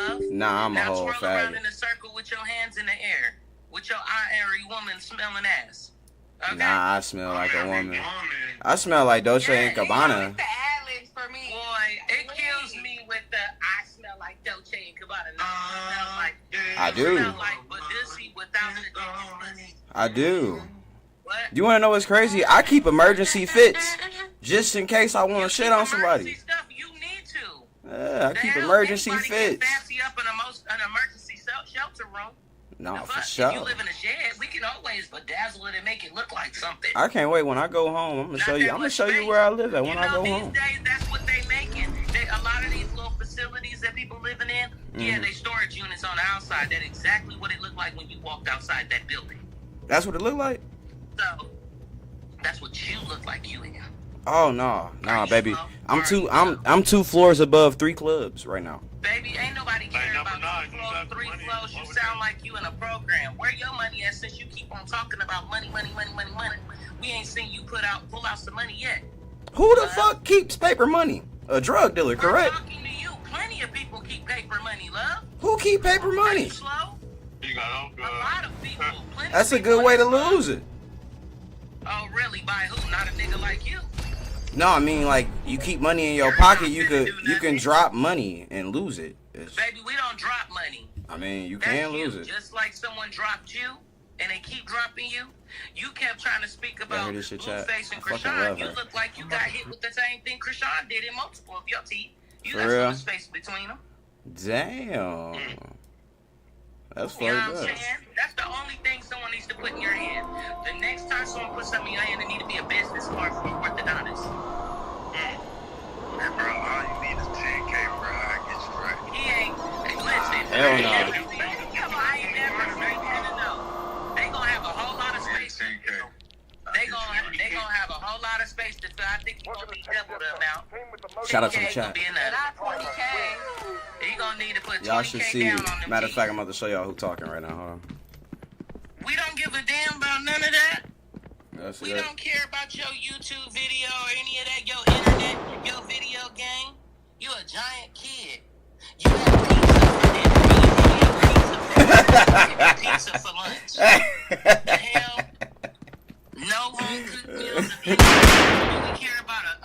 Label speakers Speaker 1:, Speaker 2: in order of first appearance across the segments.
Speaker 1: love.
Speaker 2: Nah, I'm a whole
Speaker 1: Now twirl around
Speaker 2: faggot.
Speaker 1: in a circle with your hands in the air, with your airy woman smelling ass. Okay?
Speaker 2: Nah, I smell like a woman. I smell like Dolce and Gabbana.
Speaker 3: The ad-libs for me.
Speaker 1: Boy, it kills me with the I smell like Dolce and Gabbana. No, I smell like
Speaker 2: I do.
Speaker 1: smell like Badoosie without the
Speaker 2: I do.
Speaker 1: What?
Speaker 2: You wanna know what's crazy? I keep emergency fits just in case I want to shit on
Speaker 1: Emergency
Speaker 2: somebody.
Speaker 1: Stuff, you need to.
Speaker 2: Yeah, I
Speaker 1: The
Speaker 2: keep
Speaker 1: hell,
Speaker 2: emergency
Speaker 1: anybody
Speaker 2: fits.
Speaker 1: Can fancy up an emergency shelter room.
Speaker 2: No,
Speaker 1: But
Speaker 2: for
Speaker 1: if
Speaker 2: sure.
Speaker 1: you live in a shed, we can always bedazzle it and make it look like something.
Speaker 2: I can't wait when I go home. I'm gonna show you. I'm gonna show you where I live at when I go
Speaker 1: these
Speaker 2: home.
Speaker 1: days, that's what they making. A lot of these little facilities that people living in, yeah, they storage units on the outside. That's exactly what it looked like when you walked outside that building.
Speaker 2: That's what it look like.
Speaker 1: So that's what you look like, you in.
Speaker 2: Oh no, baby. I'm 2 floors above 3 clubs right now.
Speaker 1: Baby, ain't nobody caring about 2 floors, 3 floors. You sound like you in a program. Where your money at since you keep on talking about money? We ain't seen you pull out some money yet.
Speaker 2: Who the fuck keeps paper money? A drug dealer, correct?
Speaker 1: I'm talking to you. Plenty of people keep paper money, love.
Speaker 2: Who keep paper
Speaker 1: Are
Speaker 2: money?
Speaker 1: you slow? A lot of people. Plenty
Speaker 2: That's
Speaker 1: of
Speaker 2: a good
Speaker 1: people
Speaker 2: way to
Speaker 1: slow.
Speaker 2: lose it.
Speaker 1: Oh, really? By who? Not a nigga like you.
Speaker 2: No, I mean like you keep money in your pocket, you can drop money and lose it.
Speaker 1: Baby, we don't drop money.
Speaker 2: I mean, you
Speaker 1: That's
Speaker 2: can lose
Speaker 1: you.
Speaker 2: it.
Speaker 1: Just like someone dropped you, and they keep dropping you. You kept trying to speak about
Speaker 2: hear this shit, chat?
Speaker 1: Blueface and
Speaker 2: I fucking
Speaker 1: Krishan.
Speaker 2: love
Speaker 1: You
Speaker 2: her.
Speaker 1: look like you got hit with the same thing Krishan did in multiple of your teeth. You
Speaker 2: For
Speaker 1: got
Speaker 2: real?
Speaker 1: some space between them.
Speaker 2: Damn. That's
Speaker 1: You know
Speaker 2: fucked
Speaker 1: what I'm
Speaker 2: up.
Speaker 1: saying? That's the only thing someone needs to put in your hand. The next time someone puts something in your hand, it need to be a business card for an orthodontist.
Speaker 4: Hey, bro, all you need is 10K, bro. I get you right.
Speaker 1: He ain't. Hey, listen.
Speaker 2: Hell no.
Speaker 1: I ain't never no. They gonna have a whole lot of space.
Speaker 4: 10K.
Speaker 1: They gonna have a whole lot of space to fill. I think you gonna need double the amount.
Speaker 2: Shout out to the
Speaker 1: 10K gonna
Speaker 2: chat.
Speaker 1: be enough.
Speaker 3: Not 20K.
Speaker 1: You gonna need to put 20K
Speaker 2: Y'all should see.
Speaker 1: down on them
Speaker 2: Matter of
Speaker 1: teeth.
Speaker 2: fact, I'm about to show y'all who talking right now. Hold on.
Speaker 1: We don't give a damn about none of that.
Speaker 2: That's
Speaker 1: We
Speaker 2: it.
Speaker 1: don't care about your YouTube video or any of that, your internet, your video game. You a giant kid. You have pizza for lunch. The hell? No home cooked meals. Do we care about a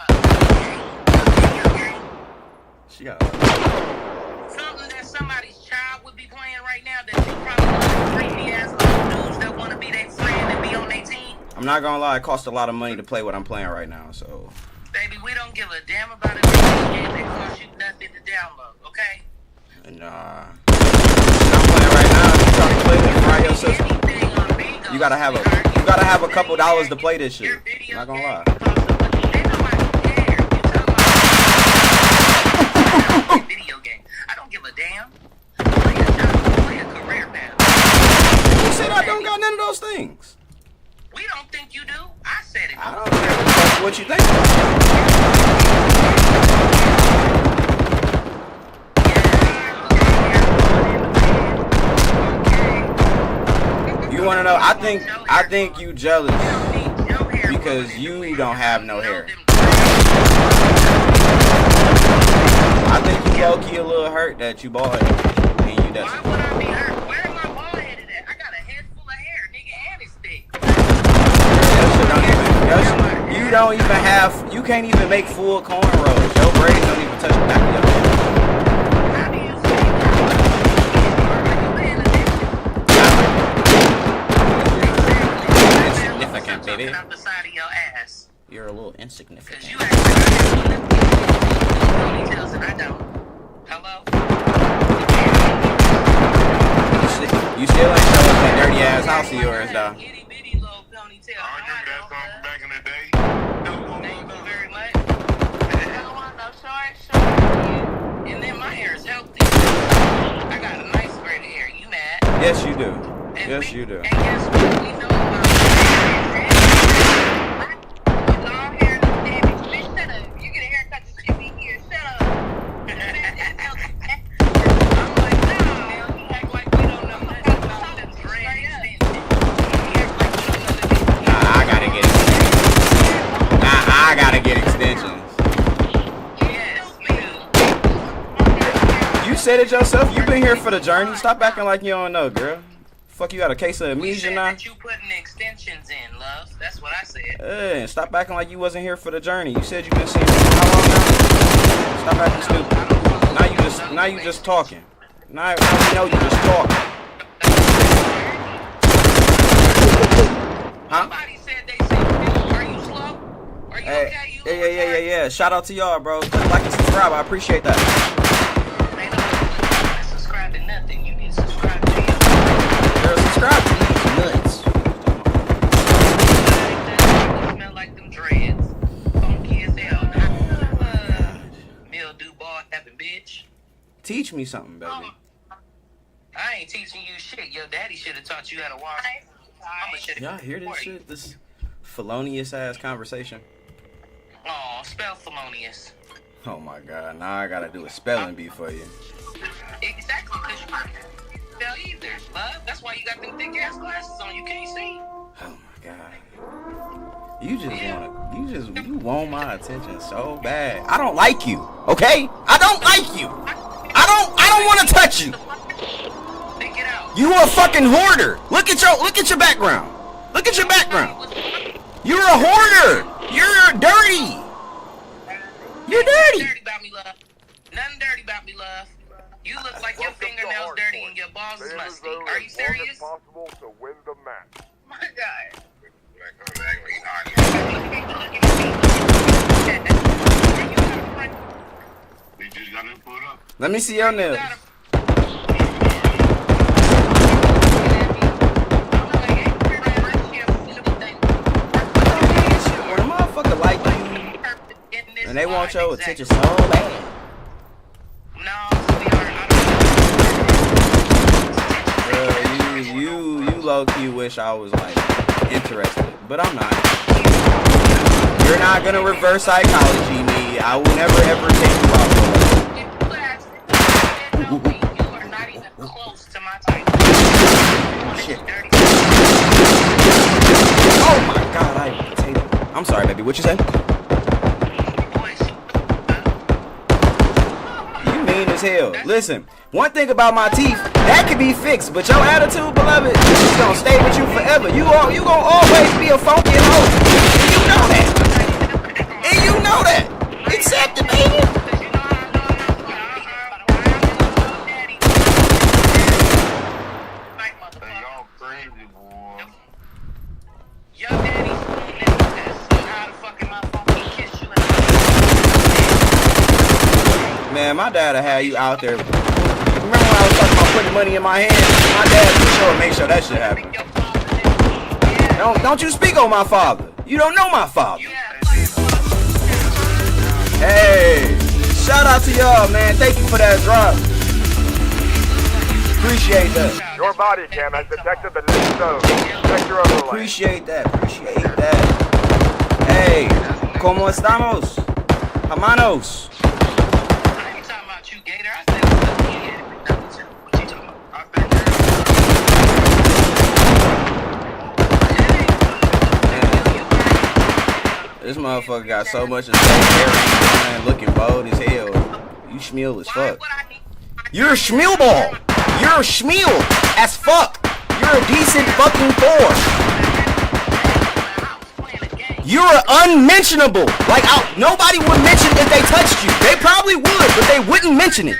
Speaker 1: video game?
Speaker 2: She got.
Speaker 1: Something that somebody's child would be playing right now that you probably want creepy ass old dudes that want to be their friend and be on their team.
Speaker 2: I'm not gonna lie, it costs a lot of money to play what I'm playing right now, so.
Speaker 1: Baby, we don't give a damn about a video game that costs you nothing to download, okay?
Speaker 2: Nah. I'm playing right now. If you trying to play this from your system,
Speaker 1: Anything on Bigo,
Speaker 2: you gotta have a couple dollars to play this shit. I'm not gonna lie.
Speaker 1: Video game. I don't give a damn. Play a job, play a career now.
Speaker 2: You said I don't got none of those things.
Speaker 1: We don't think you do. I said it.
Speaker 2: I don't care what you think. You wanna know? I think you jealous because you don't have no hair. I think you low-key a little hurt that you bald and you
Speaker 1: Why
Speaker 2: doesn't.
Speaker 1: would I be hurt? Where am I bald headed at? I got a head full of hair, nigga, and it's thick.
Speaker 2: You don't even have. You can't even make full cornrows. Your braids don't even touch the back of your head.
Speaker 1: How do you say
Speaker 2: Insignificant, baby.
Speaker 1: Out the side of your ass.
Speaker 2: You're a little
Speaker 1: Cause
Speaker 2: insignificant.
Speaker 1: you act like I have ponytails and I don't. Hello?
Speaker 2: You still ain't showing that dirty ass house of yours, though.
Speaker 1: Itty bitty little ponytail.
Speaker 4: I remember that song from back in the day.
Speaker 1: Thank you very much.
Speaker 3: I don't want no short.
Speaker 1: And then my hair is healthy. I got a nice braid of hair. You mad?
Speaker 2: Yes, you do.
Speaker 1: And
Speaker 2: Yes, you do.
Speaker 1: And guess what? We know about long hair is damaged. Bitch, shut up. You get a haircut, you should be here. Shut up. I'm like, nah. You act like we don't know nothing about the dread extension. You act like we don't know the
Speaker 2: Nah, I gotta get extensions.
Speaker 1: Yes, we do.
Speaker 2: You said it yourself. You been here for the journey. Stop acting like you don't know, girl. Fuck, you got a case of
Speaker 1: We
Speaker 2: amnesia
Speaker 1: said
Speaker 2: now?
Speaker 1: that you putting extensions in, love. That's what I said.
Speaker 2: Hey, stop acting like you wasn't here for the journey. You said you been seeing me for how long now? Stop acting stupid. Now you just talking. Now we know you just talking. Huh?
Speaker 1: Somebody said they said, are you slow? Are you okay? You
Speaker 2: Yeah. Shout out to y'all, bro. Like and subscribe. I appreciate that.
Speaker 1: Ain't no subscribe to nothing. You need to subscribe to you.
Speaker 2: Girl, subscribe to these nuts.
Speaker 1: You smell like them dreads. Funky as hell. Mildew ball tapping bitch.
Speaker 2: Teach me something, baby.
Speaker 1: I ain't teaching you shit. Your daddy should have taught you how to wash. Mama should
Speaker 2: Y'all
Speaker 1: have.
Speaker 2: hear this shit? This felonious ass conversation.
Speaker 1: Oh, spell felonious.
Speaker 2: Oh my god, now I gotta do a spelling bee for you.
Speaker 1: Exactly, because you can't spell either, love. That's why you got them thick ass glasses on. You can't see.
Speaker 2: Oh my god. You want my attention so bad. I don't like you, okay? I don't like you. I don't want to touch you.
Speaker 1: Then get out.
Speaker 2: You a fucking hoarder. Look at your background. Look at your background. You're a hoarder. You're dirty. You're dirty.
Speaker 1: Nothing dirty about me, love. Nothing dirty about me, love. You look like your fingernails dirty and your balls is musty. Are you serious?
Speaker 4: Possible to win the match.
Speaker 1: My God.
Speaker 4: You just got to put up.
Speaker 2: Let me see your nails. When a motherfucker like you and they want your attention so bad. Girl, you low-key wish I was like interested, but I'm not. You're not gonna reverse psychology me. I will never ever take you out.
Speaker 1: You are not even close to my type.
Speaker 2: Shit. Oh my god, I ate a potato. I'm sorry, baby. What you say? You mean as hell. Listen, one thing about my teeth, that can be fixed, but your attitude, beloved, is gonna stay with you forever. You gonna always be a funky hoe. And you know that. And you know that. Accept it, baby.
Speaker 4: Hey, y'all crazy, boy.
Speaker 1: Your daddy's how the fucking my phone kiss you.
Speaker 2: Man, my dad'll have you out there. Remember when I was talking about putting money in my hand? My dad for sure make sure that shit happen. Don't you speak on my father. You don't know my father. Hey, shout out to y'all, man. Thank you for that drop. Appreciate that.
Speaker 4: Your body cam has detected the new stone. Check your overlay.
Speaker 2: Appreciate that. Hey, ¿cómo estamos? Hermanos.
Speaker 1: I ain't talking about you, Gator. I said what's up, what you talking about?
Speaker 2: This motherfucker got so much of that hair, man, looking bold as hell. You schmeal as fuck. You're a schmeal ball. You're a schmeal as fuck. You're a decent fucking four. You're unmentionable. Like, nobody would mention if they touched you. They probably would, but they wouldn't mention it.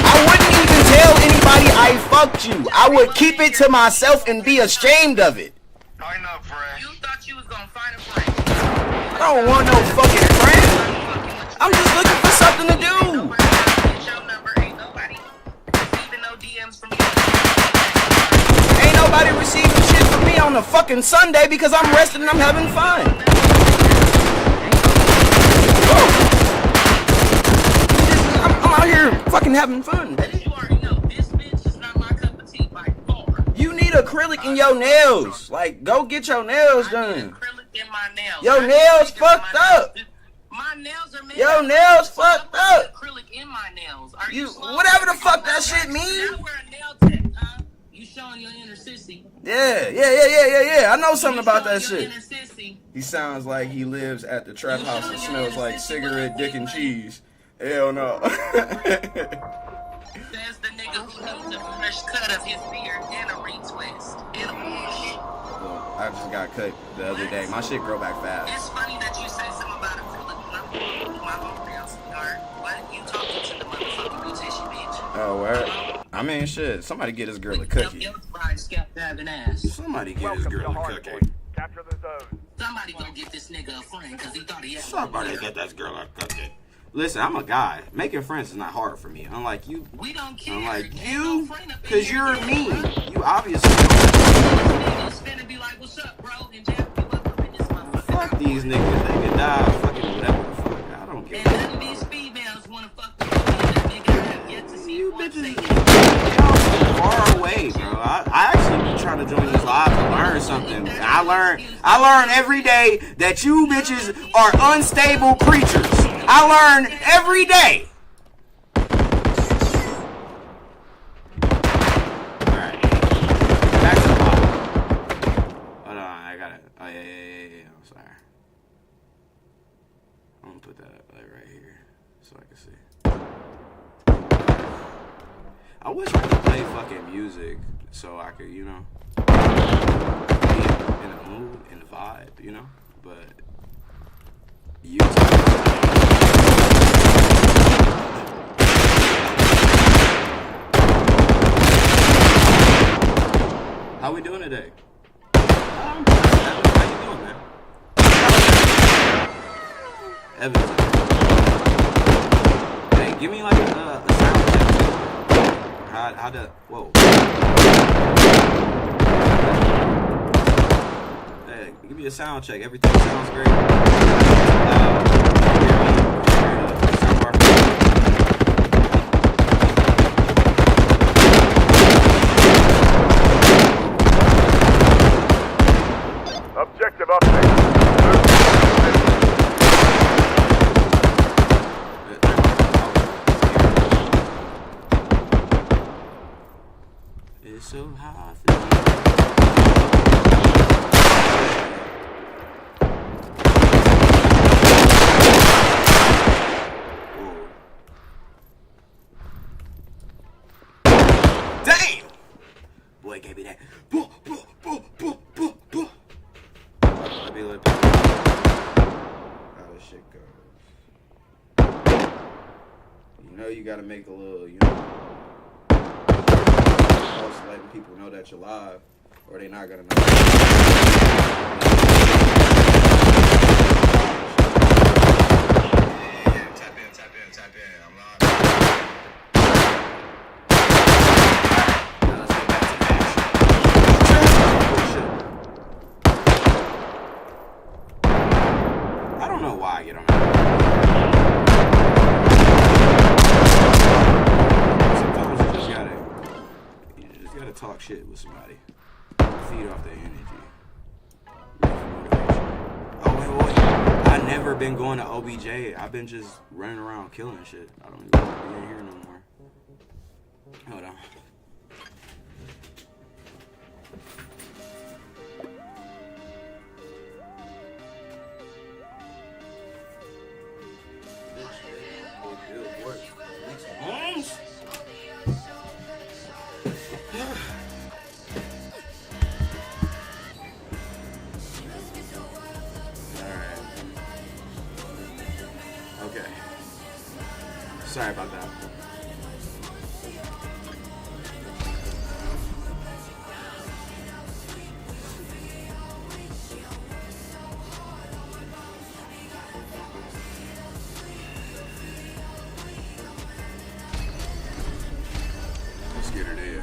Speaker 2: I wouldn't even tell anybody I fucked you. I would keep it to myself and be ashamed of it.
Speaker 4: I know, friend.
Speaker 1: You thought you was gonna find a friend.
Speaker 2: I don't want no fucking friend. I'm just looking for something to do.
Speaker 1: Ain't nobody receiving no DMs from you.
Speaker 2: Ain't nobody receiving shit from me on a fucking Sunday because I'm resting and I'm having fun. I'm out here fucking having fun, baby.
Speaker 1: You already know this bitch is not my cup of tea by far.
Speaker 2: You need acrylic in your nails. Like, go get your nails
Speaker 1: I need
Speaker 2: done.
Speaker 1: acrylic in my nails.
Speaker 2: Your
Speaker 1: I
Speaker 2: nails
Speaker 1: need
Speaker 2: fucked
Speaker 1: my nails.
Speaker 2: up.
Speaker 1: My nails are made
Speaker 2: Your
Speaker 1: of-
Speaker 2: nails
Speaker 1: So I'm
Speaker 2: fucked
Speaker 1: gonna
Speaker 2: up.
Speaker 1: put acrylic in my nails. Are
Speaker 2: You,
Speaker 1: slow?
Speaker 2: whatever the fuck that shit mean.
Speaker 1: Now we're a nail tech, huh? You showing your inner sissy.
Speaker 2: Yeah. I know something about that
Speaker 1: You showing
Speaker 2: shit.
Speaker 1: your inner sissy.
Speaker 2: He sounds like he lives at the trap house that smells like cigarette, dick, and cheese. Hell no.
Speaker 1: That's the nigga who needs a fresh cut of his beard and a retwist and a wash.
Speaker 2: Look, I just got cut the other day. My shit grow back fast.
Speaker 1: It's funny that you say something about it feeling my homegirl, sweetheart. What? You talking to the motherfucking beautician, bitch?
Speaker 2: Oh, where? I mean, shit. Somebody get this girl a cookie.
Speaker 1: Your bride scalp having ass.
Speaker 2: Somebody get this girl a cookie.
Speaker 4: Capture the zone.
Speaker 1: Somebody go get this nigga a friend because he thought he had
Speaker 2: Somebody get this girl a cookie. Listen, I'm a guy. Making friends is not hard for me. Unlike you.
Speaker 1: We don't care.
Speaker 2: Unlike
Speaker 1: Ain't
Speaker 2: you,
Speaker 1: no friend up in
Speaker 2: because
Speaker 1: here.
Speaker 2: you're mean. You obviously don't.
Speaker 1: Niggas finna be like, what's up, bro? And jab you up in this motherfucker.
Speaker 2: Fuck these niggas. They can die fucking whatever the fuck. I don't give
Speaker 1: And
Speaker 2: a
Speaker 1: none of
Speaker 2: fuck.
Speaker 1: these females wanna fuck with me. That nigga I have yet to see
Speaker 2: You
Speaker 1: one
Speaker 2: bitches
Speaker 1: say
Speaker 2: y'all so far away, bro. I actually be trying to join this live to learn something. I learn every day that you bitches are unstable creatures. I learn every day. Alright. Back to the bottom. Hold on, I got it. Oh yeah. I'm sorry. I'm gonna put that up like right here so I can see. I wish I could play fucking music so I could, you know, be in the mood, in the vibe, you know, but YouTube. How we doing today? How you doing, man? Evan. Hey, give me like a sound check. How to, whoa. Hey, give me a sound check. Everything sounds great. Soundbar.
Speaker 4: Objective update.
Speaker 2: It's so hard for me. Damn! Boy gave me that. Let me let how this shit goes. You know you gotta make a little, you know. Also letting people know that you're live, or they not gonna know.
Speaker 4: Yeah, tap in. I'm live.
Speaker 2: Now let's get back to action. I don't know why I get on that. Sometimes you just gotta talk shit with somebody. Feed off their energy. Oh wait. I never been going to OBJ. I've been just running around killing shit. I don't even be in here no more. Hold on. Okay. Sorry about that. Let's get her there.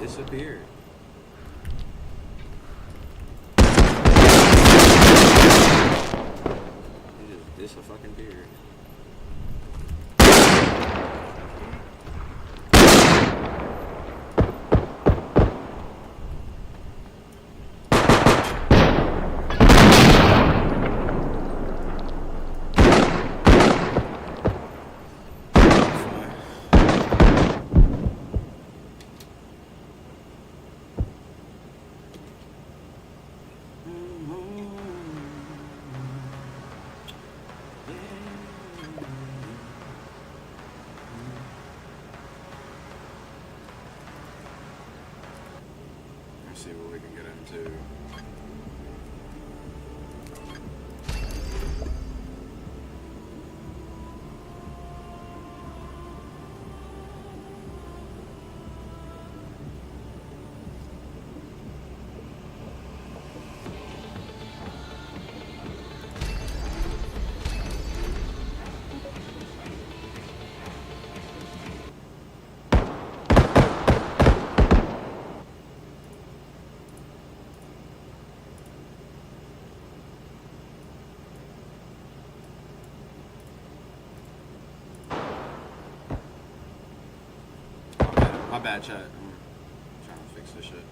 Speaker 2: disappeared. He just disappeared. Let's see what we can get into. My bad, chat. I'm trying to fix this shit.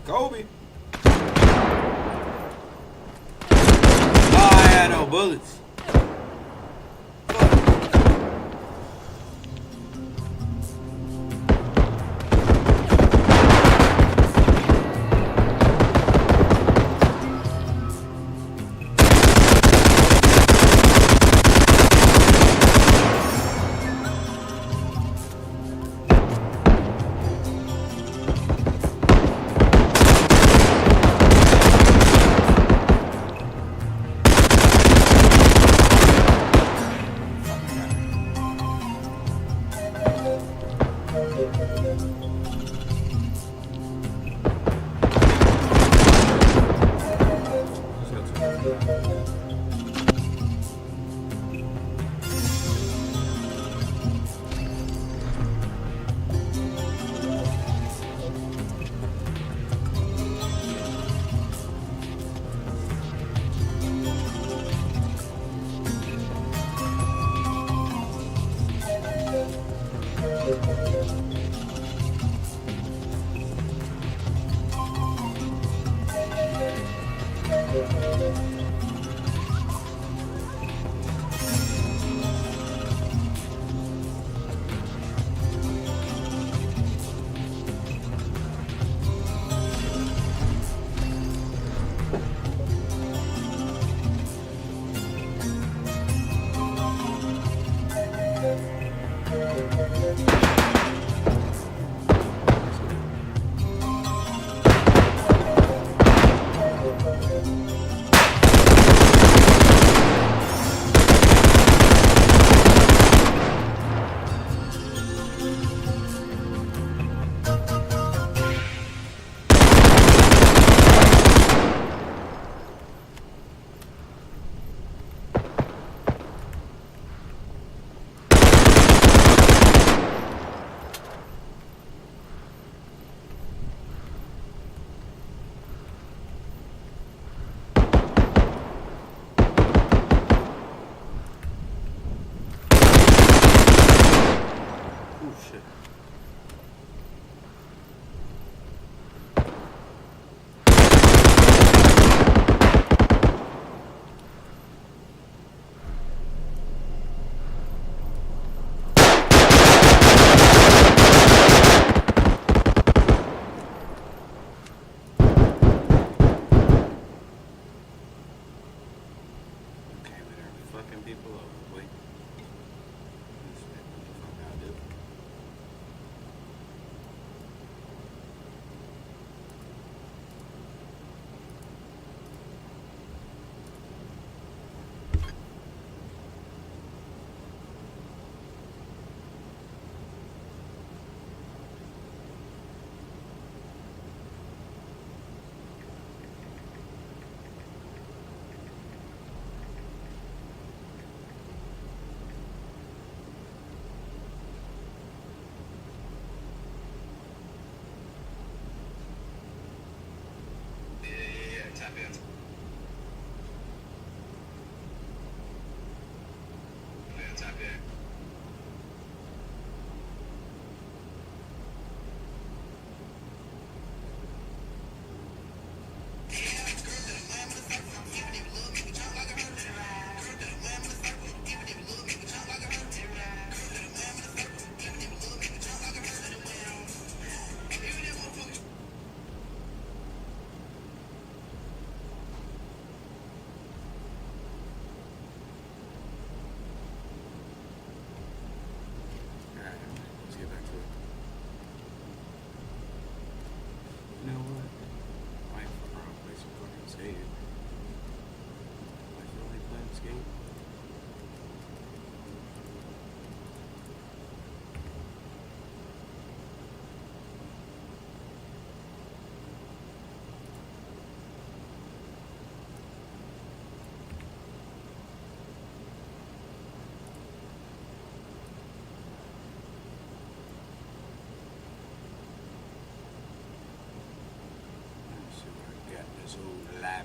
Speaker 2: Kobe. Oh, I had no bullets.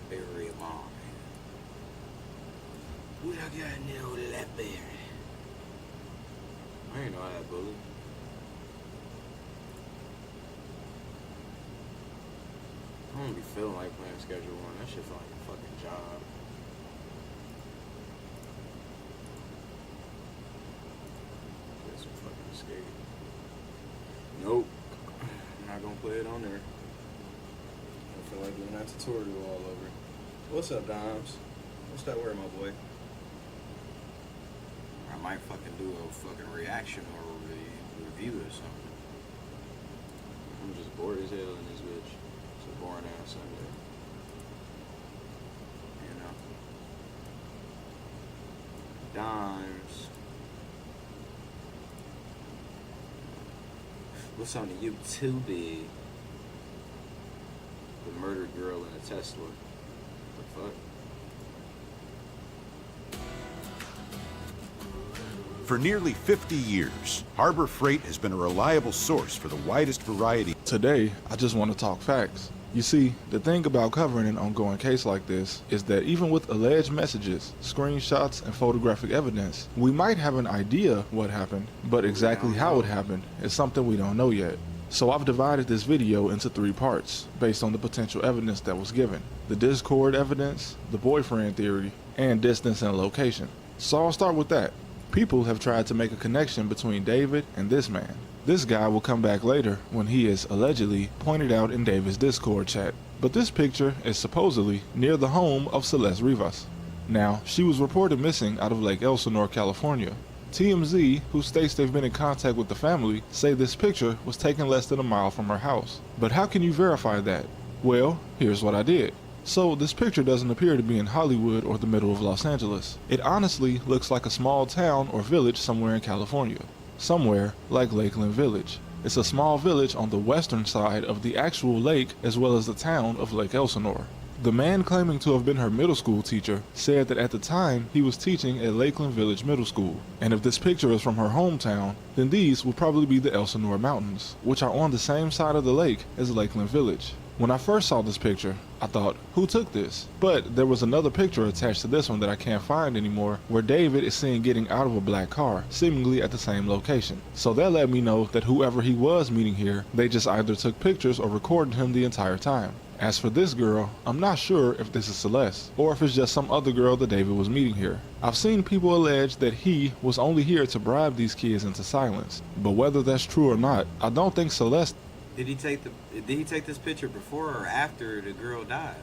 Speaker 2: Blackberry line. What I got in there with Blackberry? I ain't know I had bullet. I don't be feeling like playing Schedule 1. That shit feel like a fucking job. Play some fucking skate. Nope. I'm not gonna play it on there. I feel like doing that tutorial all over. What's up, Doms? What's that word, my boy? I might fucking do a fucking reaction or a review or something. I'm just bored as hell in this bitch. It's a boring ass Sunday. You know? Dimes. What's on the YouTube? The murdered girl in a Tesla. What the fuck?
Speaker 5: For nearly 50 years, Harbor Freight has been a reliable source for the widest variety.
Speaker 6: Today, I just want to talk facts. You see, the thing about covering an ongoing case like this is that even with alleged messages, screenshots, and photographic evidence, we might have an idea what happened, but exactly how it happened is something we don't know yet. So I've divided this video into 3 parts, based on the potential evidence that was given. The Discord evidence, the boyfriend theory, and distance and location. So I'll start with that. People have tried to make a connection between David and this man. This guy will come back later when he is allegedly pointed out in David's Discord chat. But this picture is supposedly near the home of Celeste Rivas. Now, she was reported missing out of Lake Elsinore, California. TMZ, who states they've been in contact with the family, say this picture was taken less than a mile from her house. But how can you verify that? Well, here's what I did. So this picture doesn't appear to be in Hollywood or the middle of Los Angeles. It honestly looks like a small town or village somewhere in California. Somewhere like Lakeland Village. It's a small village on the western side of the actual lake as well as the town of Lake Elsinore. The man claiming to have been her middle school teacher said that at the time he was teaching at Lakeland Village Middle School. And if this picture is from her hometown, then these would probably be the Elsinore Mountains, which are on the same side of the lake as Lakeland Village. When I first saw this picture, I thought, who took this? But there was another picture attached to this one that I can't find anymore, where David is seen getting out of a black car, seemingly at the same location. So that let me know that whoever he was meeting here, they just either took pictures or recorded him the entire time. As for this girl, I'm not sure if this is Celeste, or if it's just some other girl that David was meeting here. I've seen people allege that he was only here to bribe these kids into silence, but whether that's true or not, I don't think Celeste.
Speaker 2: Did he take this picture before or after the girl died?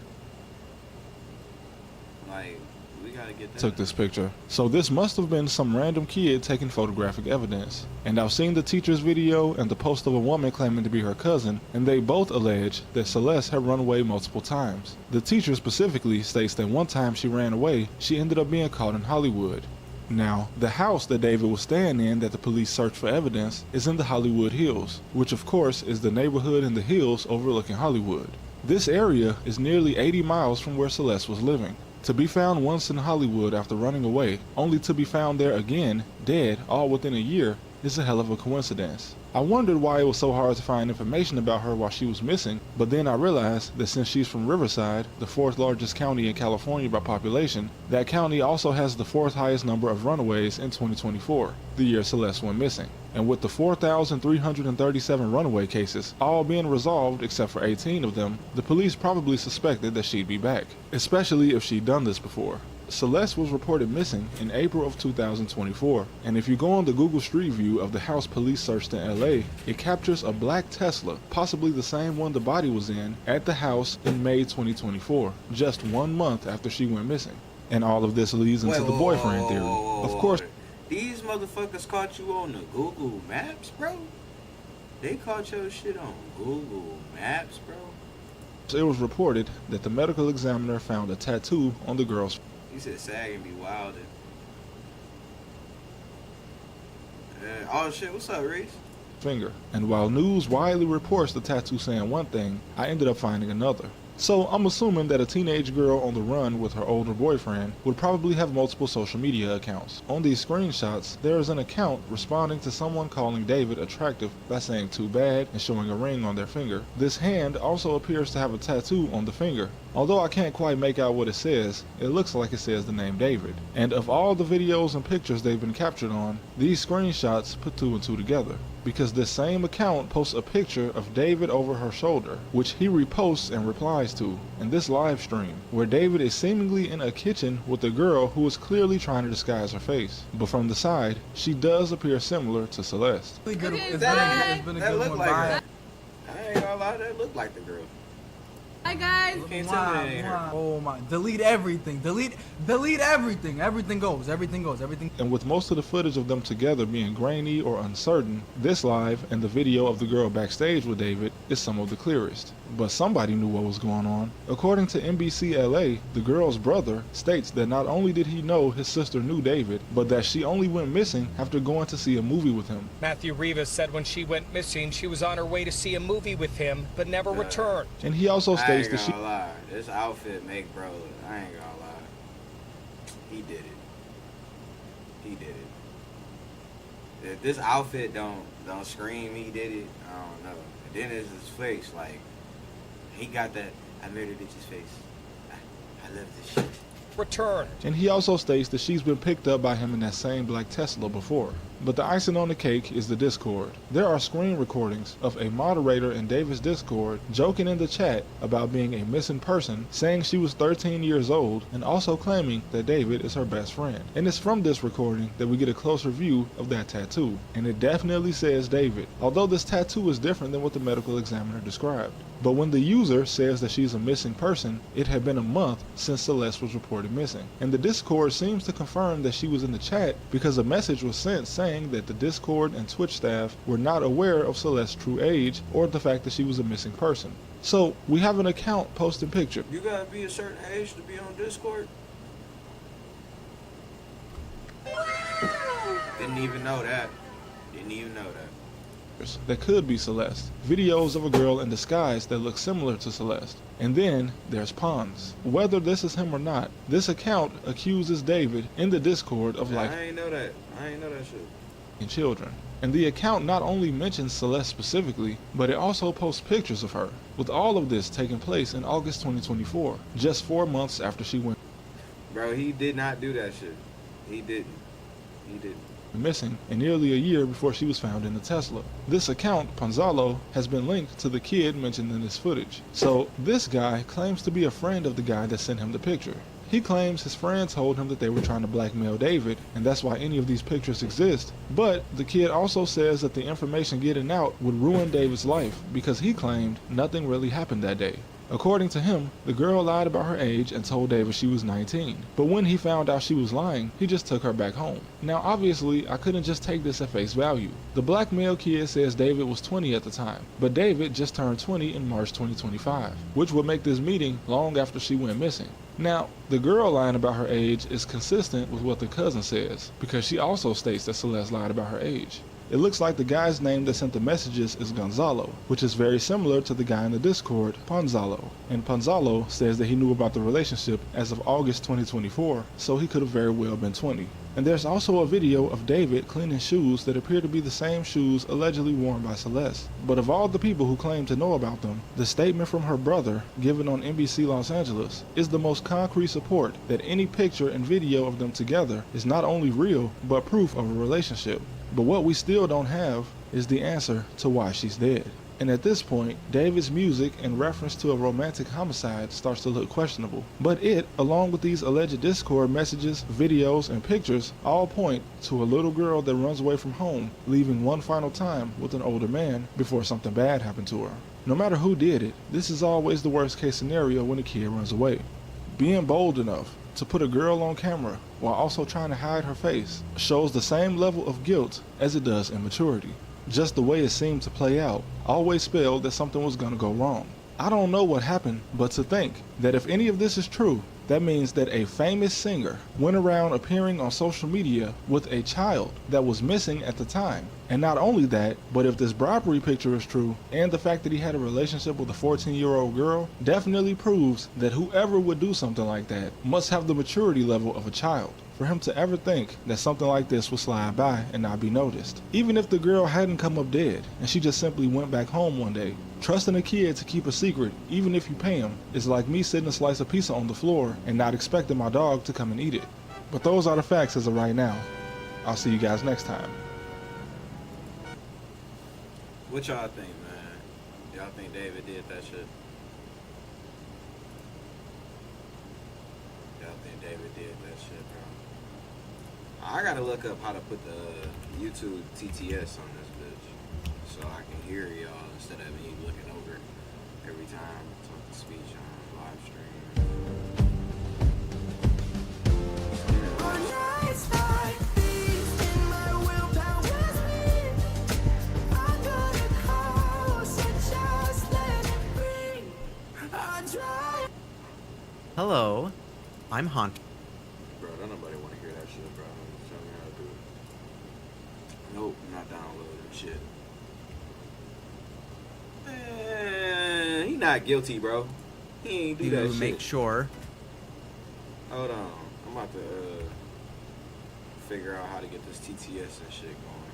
Speaker 2: Like, we gotta get that.
Speaker 6: Took this picture. So this must have been some random kid taking photographic evidence. And I've seen the teacher's video and the post of a woman claiming to be her cousin, and they both allege that Celeste had run away multiple times. The teacher specifically states that one time she ran away, she ended up being caught in Hollywood. Now, the house that David was staying in that the police searched for evidence is in the Hollywood Hills, which of course is the neighborhood in the hills overlooking Hollywood. This area is nearly 80 miles from where Celeste was living. To be found once in Hollywood after running away, only to be found there again, dead, all within a year, is a hell of a coincidence. I wondered why it was so hard to find information about her while she was missing, but then I realized that since she's from Riverside, the 4th largest county in California by population, that county also has the 4th highest number of runaways in 2024, the year Celeste went missing. And with the 4,337 runaway cases all being resolved except for 18 of them, the police probably suspected that she'd be back, especially if she'd done this before. Celeste was reported missing in April of 2024, and if you go on the Google Street View of the house police searched in LA, it captures a black Tesla, possibly the same one the body was in, at the house in May 2024, just 1 month after she went missing. And all of this leads into the boyfriend theory. Of course,
Speaker 2: these motherfuckers caught you on the Google Maps, bro? They caught your shit on Google Maps, bro?
Speaker 6: it was reported that the medical examiner found a tattoo on the girl's.
Speaker 2: He said Sag and be wildin'. Oh shit, what's up, Reese?
Speaker 6: Finger. And while news widely reports the tattoo saying one thing, I ended up finding another. So I'm assuming that a teenage girl on the run with her older boyfriend would probably have multiple social media accounts. On these screenshots, there is an account responding to someone calling David attractive by saying too bad and showing a ring on their finger. This hand also appears to have a tattoo on the finger. Although I can't quite make out what it says, it looks like it says the name David. And of all the videos and pictures they've been captured on, these screenshots put 2 and 2 together. Because this same account posts a picture of David over her shoulder, which he reposts and replies to in this live stream, where David is seemingly in a kitchen with a girl who is clearly trying to disguise her face. But from the side, she does appear similar to Celeste.
Speaker 7: Really good.
Speaker 3: Okay,
Speaker 7: It's
Speaker 3: bye.
Speaker 7: been a
Speaker 2: That
Speaker 7: good
Speaker 2: look
Speaker 7: one.
Speaker 2: like
Speaker 7: Bye.
Speaker 2: her. I ain't gonna lie, that look like the girl.
Speaker 3: Hi guys.
Speaker 2: You can't tell me that ain't her.
Speaker 7: Wow. Oh my! Delete everything. Delete everything. Everything goes. Everything.
Speaker 6: And with most of the footage of them together being grainy or uncertain, this live and the video of the girl backstage with David is some of the clearest. But somebody knew what was going on. According to NBC LA, the girl's brother states that not only did he know his sister knew David, but that she only went missing after going to see a movie with him.
Speaker 8: Matthew Rivas said when she went missing, she was on her way to see a movie with him, but never returned.
Speaker 6: And he also
Speaker 2: I
Speaker 6: states
Speaker 2: ain't
Speaker 6: that she
Speaker 2: gonna lie. This outfit make bro. I ain't gonna lie. He did it. He did it. If this outfit don't scream he did it, I don't know. And then it's his face, like he got that. I murdered bitch's face. I love this shit.
Speaker 8: Returned.
Speaker 6: And he also states that she's been picked up by him in that same black Tesla before. But the icing on the cake is the Discord. There are screen recordings of a moderator in David's Discord joking in the chat about being a missing person, saying she was 13 years old, and also claiming that David is her best friend. And it's from this recording that we get a closer view of that tattoo. And it definitely says David, although this tattoo is different than what the medical examiner described. But when the user says that she's a missing person, it had been a month since Celeste was reported missing. And the Discord seems to confirm that she was in the chat because a message was sent saying that the Discord and Twitch staff were not aware of Celeste's true age or the fact that she was a missing person. So we have an account posting picture.
Speaker 2: You gotta be a certain age to be on Discord. Didn't even know that.
Speaker 6: That could be Celeste. Videos of a girl in disguise that looks similar to Celeste. And then there's Pons. Whether this is him or not, this account accuses David in the Discord of
Speaker 2: I ain't know that shit.
Speaker 6: and children. And the account not only mentions Celeste specifically, but it also posts pictures of her, with all of this taking place in August 2024, just 4 months after she went
Speaker 2: Bro, he did not do that shit. He didn't.
Speaker 6: missing, and nearly a year before she was found in the Tesla. This account, Ponzalo, has been linked to the kid mentioned in this footage. So this guy claims to be a friend of the guy that sent him the picture. He claims his friend told him that they were trying to blackmail David, and that's why any of these pictures exist. But the kid also says that the information getting out would ruin David's life because he claimed nothing really happened that day. According to him, the girl lied about her age and told David she was 19. But when he found out she was lying, he just took her back home. Now obviously, I couldn't just take this at face value. The blackmail kid says David was 20 at the time, but David just turned 20 in March 2025, which would make this meeting long after she went missing. Now, the girl lying about her age is consistent with what the cousin says, because she also states that Celeste lied about her age. It looks like the guy's name that sent the messages is Gonzalo, which is very similar to the guy in the Discord, Ponzalo. And Ponzalo says that he knew about the relationship as of August 2024, so he could have very well been 20. And there's also a video of David cleaning shoes that appear to be the same shoes allegedly worn by Celeste. But of all the people who claim to know about them, the statement from her brother, given on NBC Los Angeles, is the most concrete support that any picture and video of them together is not only real, but proof of a relationship. But what we still don't have is the answer to why she's dead. And at this point, David's music in reference to a romantic homicide starts to look questionable. But it, along with these alleged Discord messages, videos, and pictures, all point to a little girl that runs away from home, leaving one final time with an older man before something bad happened to her. No matter who did it, this is always the worst case scenario when a kid runs away. Being bold enough to put a girl on camera while also trying to hide her face shows the same level of guilt as it does immaturity. Just the way it seemed to play out always spelled that something was gonna go wrong. I don't know what happened, but to think that if any of this is true, That means that a famous singer went around appearing on social media with a child that was missing at the time. And not only that, but if this bribery picture is true, and the fact that he had a relationship with a 14-year-old girl, definitely proves that whoever would do something like that must have the maturity level of a child for him to ever think that something like this would slide by and not be noticed. Even if the girl hadn't come up dead and she just simply went back home one day, trusting a kid to keep a secret, even if you pay him, is like me sitting a slice of pizza on the floor and not expecting my dog to come and eat it. But those are the facts as of right now. I'll see you guys next time.
Speaker 2: What y'all think, man? Y'all think David did that shit? Y'all think David did that shit, bro? I gotta look up how to put the YouTube TTS on this bitch so I can hear y'all instead of me looking over every time I talk to speech on live stream.
Speaker 9: Hello, I'm Hunt.
Speaker 2: Bro, don't nobody want to hear that shit, bro. Show me how to do it. Nope, I'm not downloading shit. Man, he not guilty, bro. He ain't do that
Speaker 9: To
Speaker 2: shit.
Speaker 9: make sure.
Speaker 2: Hold on. I'm about to figure out how to get this TTS and shit going.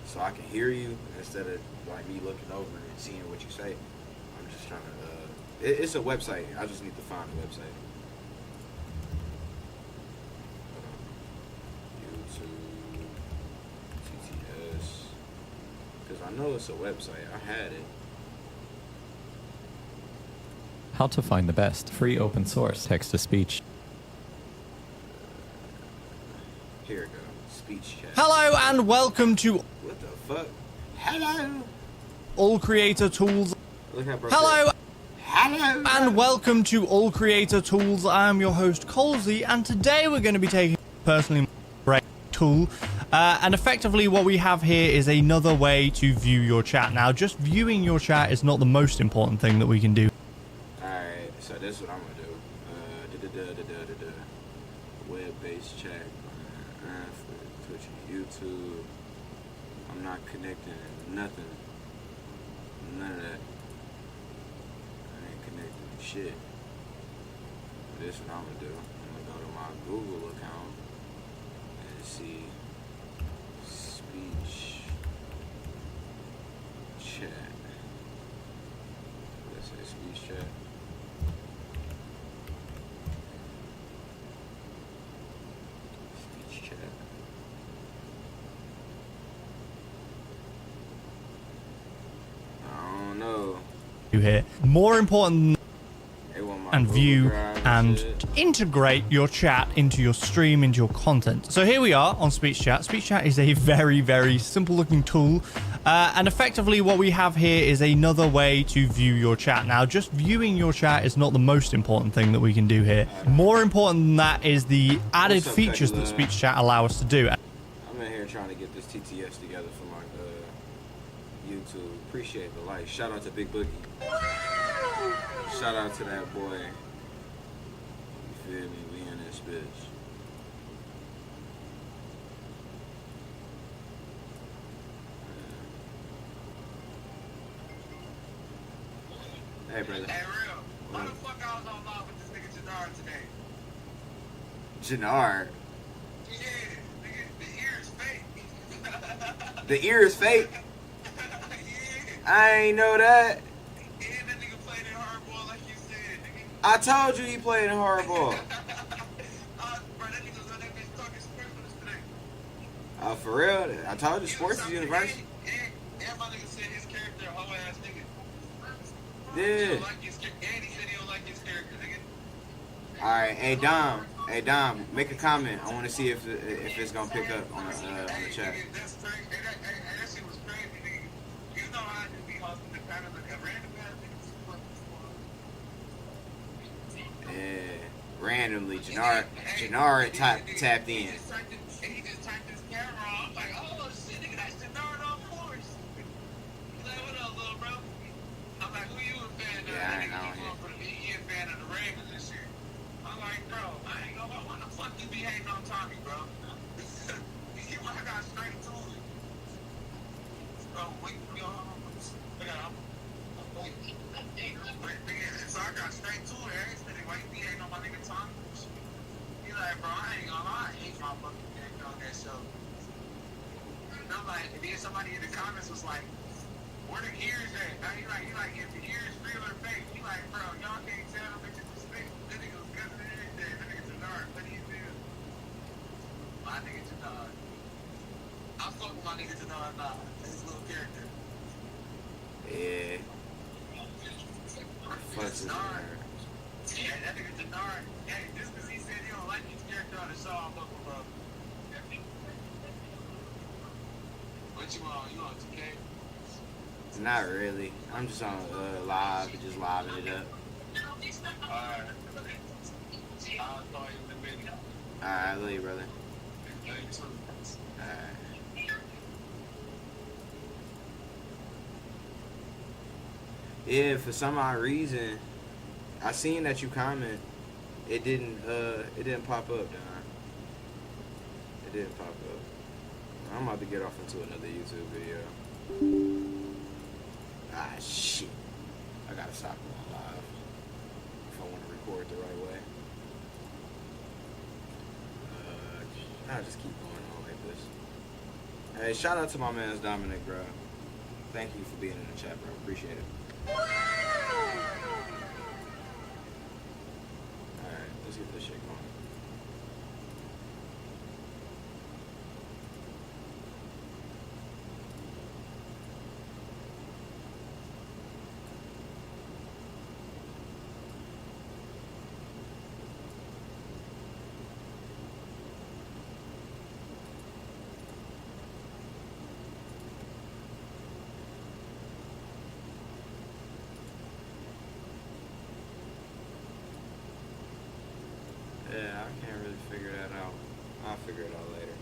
Speaker 2: So I can hear you instead of like me looking over and seeing what you say. I'm just trying to it's a website. I just need to find the website. YouTube TTS. Because I know it's a website. I had it.
Speaker 10: How to find the best free open source text-to-speech.
Speaker 2: Here it goes. Speech chat.
Speaker 11: Hello and welcome to
Speaker 2: What the fuck? Hello.
Speaker 11: All Creator Tools.
Speaker 2: Look how bro.
Speaker 11: Hello
Speaker 2: Hello.
Speaker 11: and welcome to All Creator Tools. I am your host Colsey, and today we're going to be taking personally my tool. And effectively what we have here is another way to view your chat. Now, just viewing your chat is not the most important thing that we can do.
Speaker 2: Alright, so this is what I'm gonna do. Web-based chat for Twitch and YouTube. I'm not connecting nothing. None of that. I ain't connecting shit. This is what I'm gonna do. I'm gonna go to my Google account and see speech chat. Let's say speech chat. Speech chat. I don't know.
Speaker 11: Here, more important
Speaker 2: They want my
Speaker 11: and
Speaker 2: Google
Speaker 11: view
Speaker 2: Drive
Speaker 11: and
Speaker 2: shit.
Speaker 11: integrate your chat into your stream, into your content. So here we are on Speech Chat. Speech Chat is a very, very simple looking tool. And effectively what we have here is another way to view your chat. Now, just viewing your chat is not the most important thing that we can do here. More important than that is the added
Speaker 2: What's up,
Speaker 11: features that
Speaker 2: Peggy
Speaker 11: Speech Chat allow us to do.
Speaker 2: I'm in here trying to get this TTS together for my YouTube. Appreciate the like. Shout out to Big Boogie. Shout out to that boy. You feel me? We in this bitch. Hey, brother.
Speaker 4: Hey, real. Why the fuck I was on live with this nigga Jannard today?
Speaker 2: Jannard.
Speaker 4: Yeah, nigga, the ear is fake.
Speaker 2: The ear is fake.
Speaker 4: Yeah.
Speaker 2: I ain't know that.
Speaker 4: And that nigga played in hardball like you said, nigga.
Speaker 2: I told you he played in hardball.
Speaker 4: Bro, that nigga was on that bitch talking sports with us today.
Speaker 2: For real? I told you sports is universal.
Speaker 4: And my nigga said his character a whole ass nigga. He
Speaker 2: Yeah.
Speaker 4: don't like his character. And he said he don't like his character, nigga.
Speaker 2: Alright, hey Dom, make a comment. I want to see if it's gonna pick up on the chat.
Speaker 4: That's crazy. That shit was crazy, nigga. You know how I just be hosting the kind of random ass niggas.
Speaker 2: Yeah, randomly, Jannard tapped in.
Speaker 4: He just typed his camera on. I'm like, oh shit, nigga, that's Jannard on force. He's like, what up, little bro? I'm like, who you a fan of?
Speaker 2: Yeah, I ain't know
Speaker 4: He a fan of the Ravens and shit. I'm like, You be hating on Tommy, bro. I got straight to it. Bro, wait, yo. So I got straight to it. Why you be hating on my nigga Tommy? He like, bro, I ain't gonna lie. I hate my fucking character on that show. And I'm like, and then somebody in the comments was like, where the ears at? He like, if the ears real or fake? He like, bro, y'all can't tell them bitches was fake. That nigga was good at everything. That nigga's a nerd. What do you do? My nigga Janard. I fuck with my nigga Janard now. That's his little character.
Speaker 2: Yeah. Fuck Janard.
Speaker 4: Yeah, that nigga Janard. Hey, just because he said he don't like his character on the show, I'm fucking with bro. What you on? You on 2K?
Speaker 2: Not really. I'm just on live, just living it up.
Speaker 4: Alright. I'll call you in a minute.
Speaker 2: Alright, love you, brother.
Speaker 4: Love you too.
Speaker 2: Alright. Yeah, for some odd reason, I seen that you comment. It didn't pop up, Don. It didn't pop up. I'm about to get off into another YouTube video. Ah, shit. I gotta stop going live if I want to record the right way. I'll just keep going on like this. Hey, shout out to my man Dominic, bro. Thank you for being in the chat, bro. Appreciate it. Alright, let's get this shit going. Yeah, I can't really figure that out. I'll figure it out later.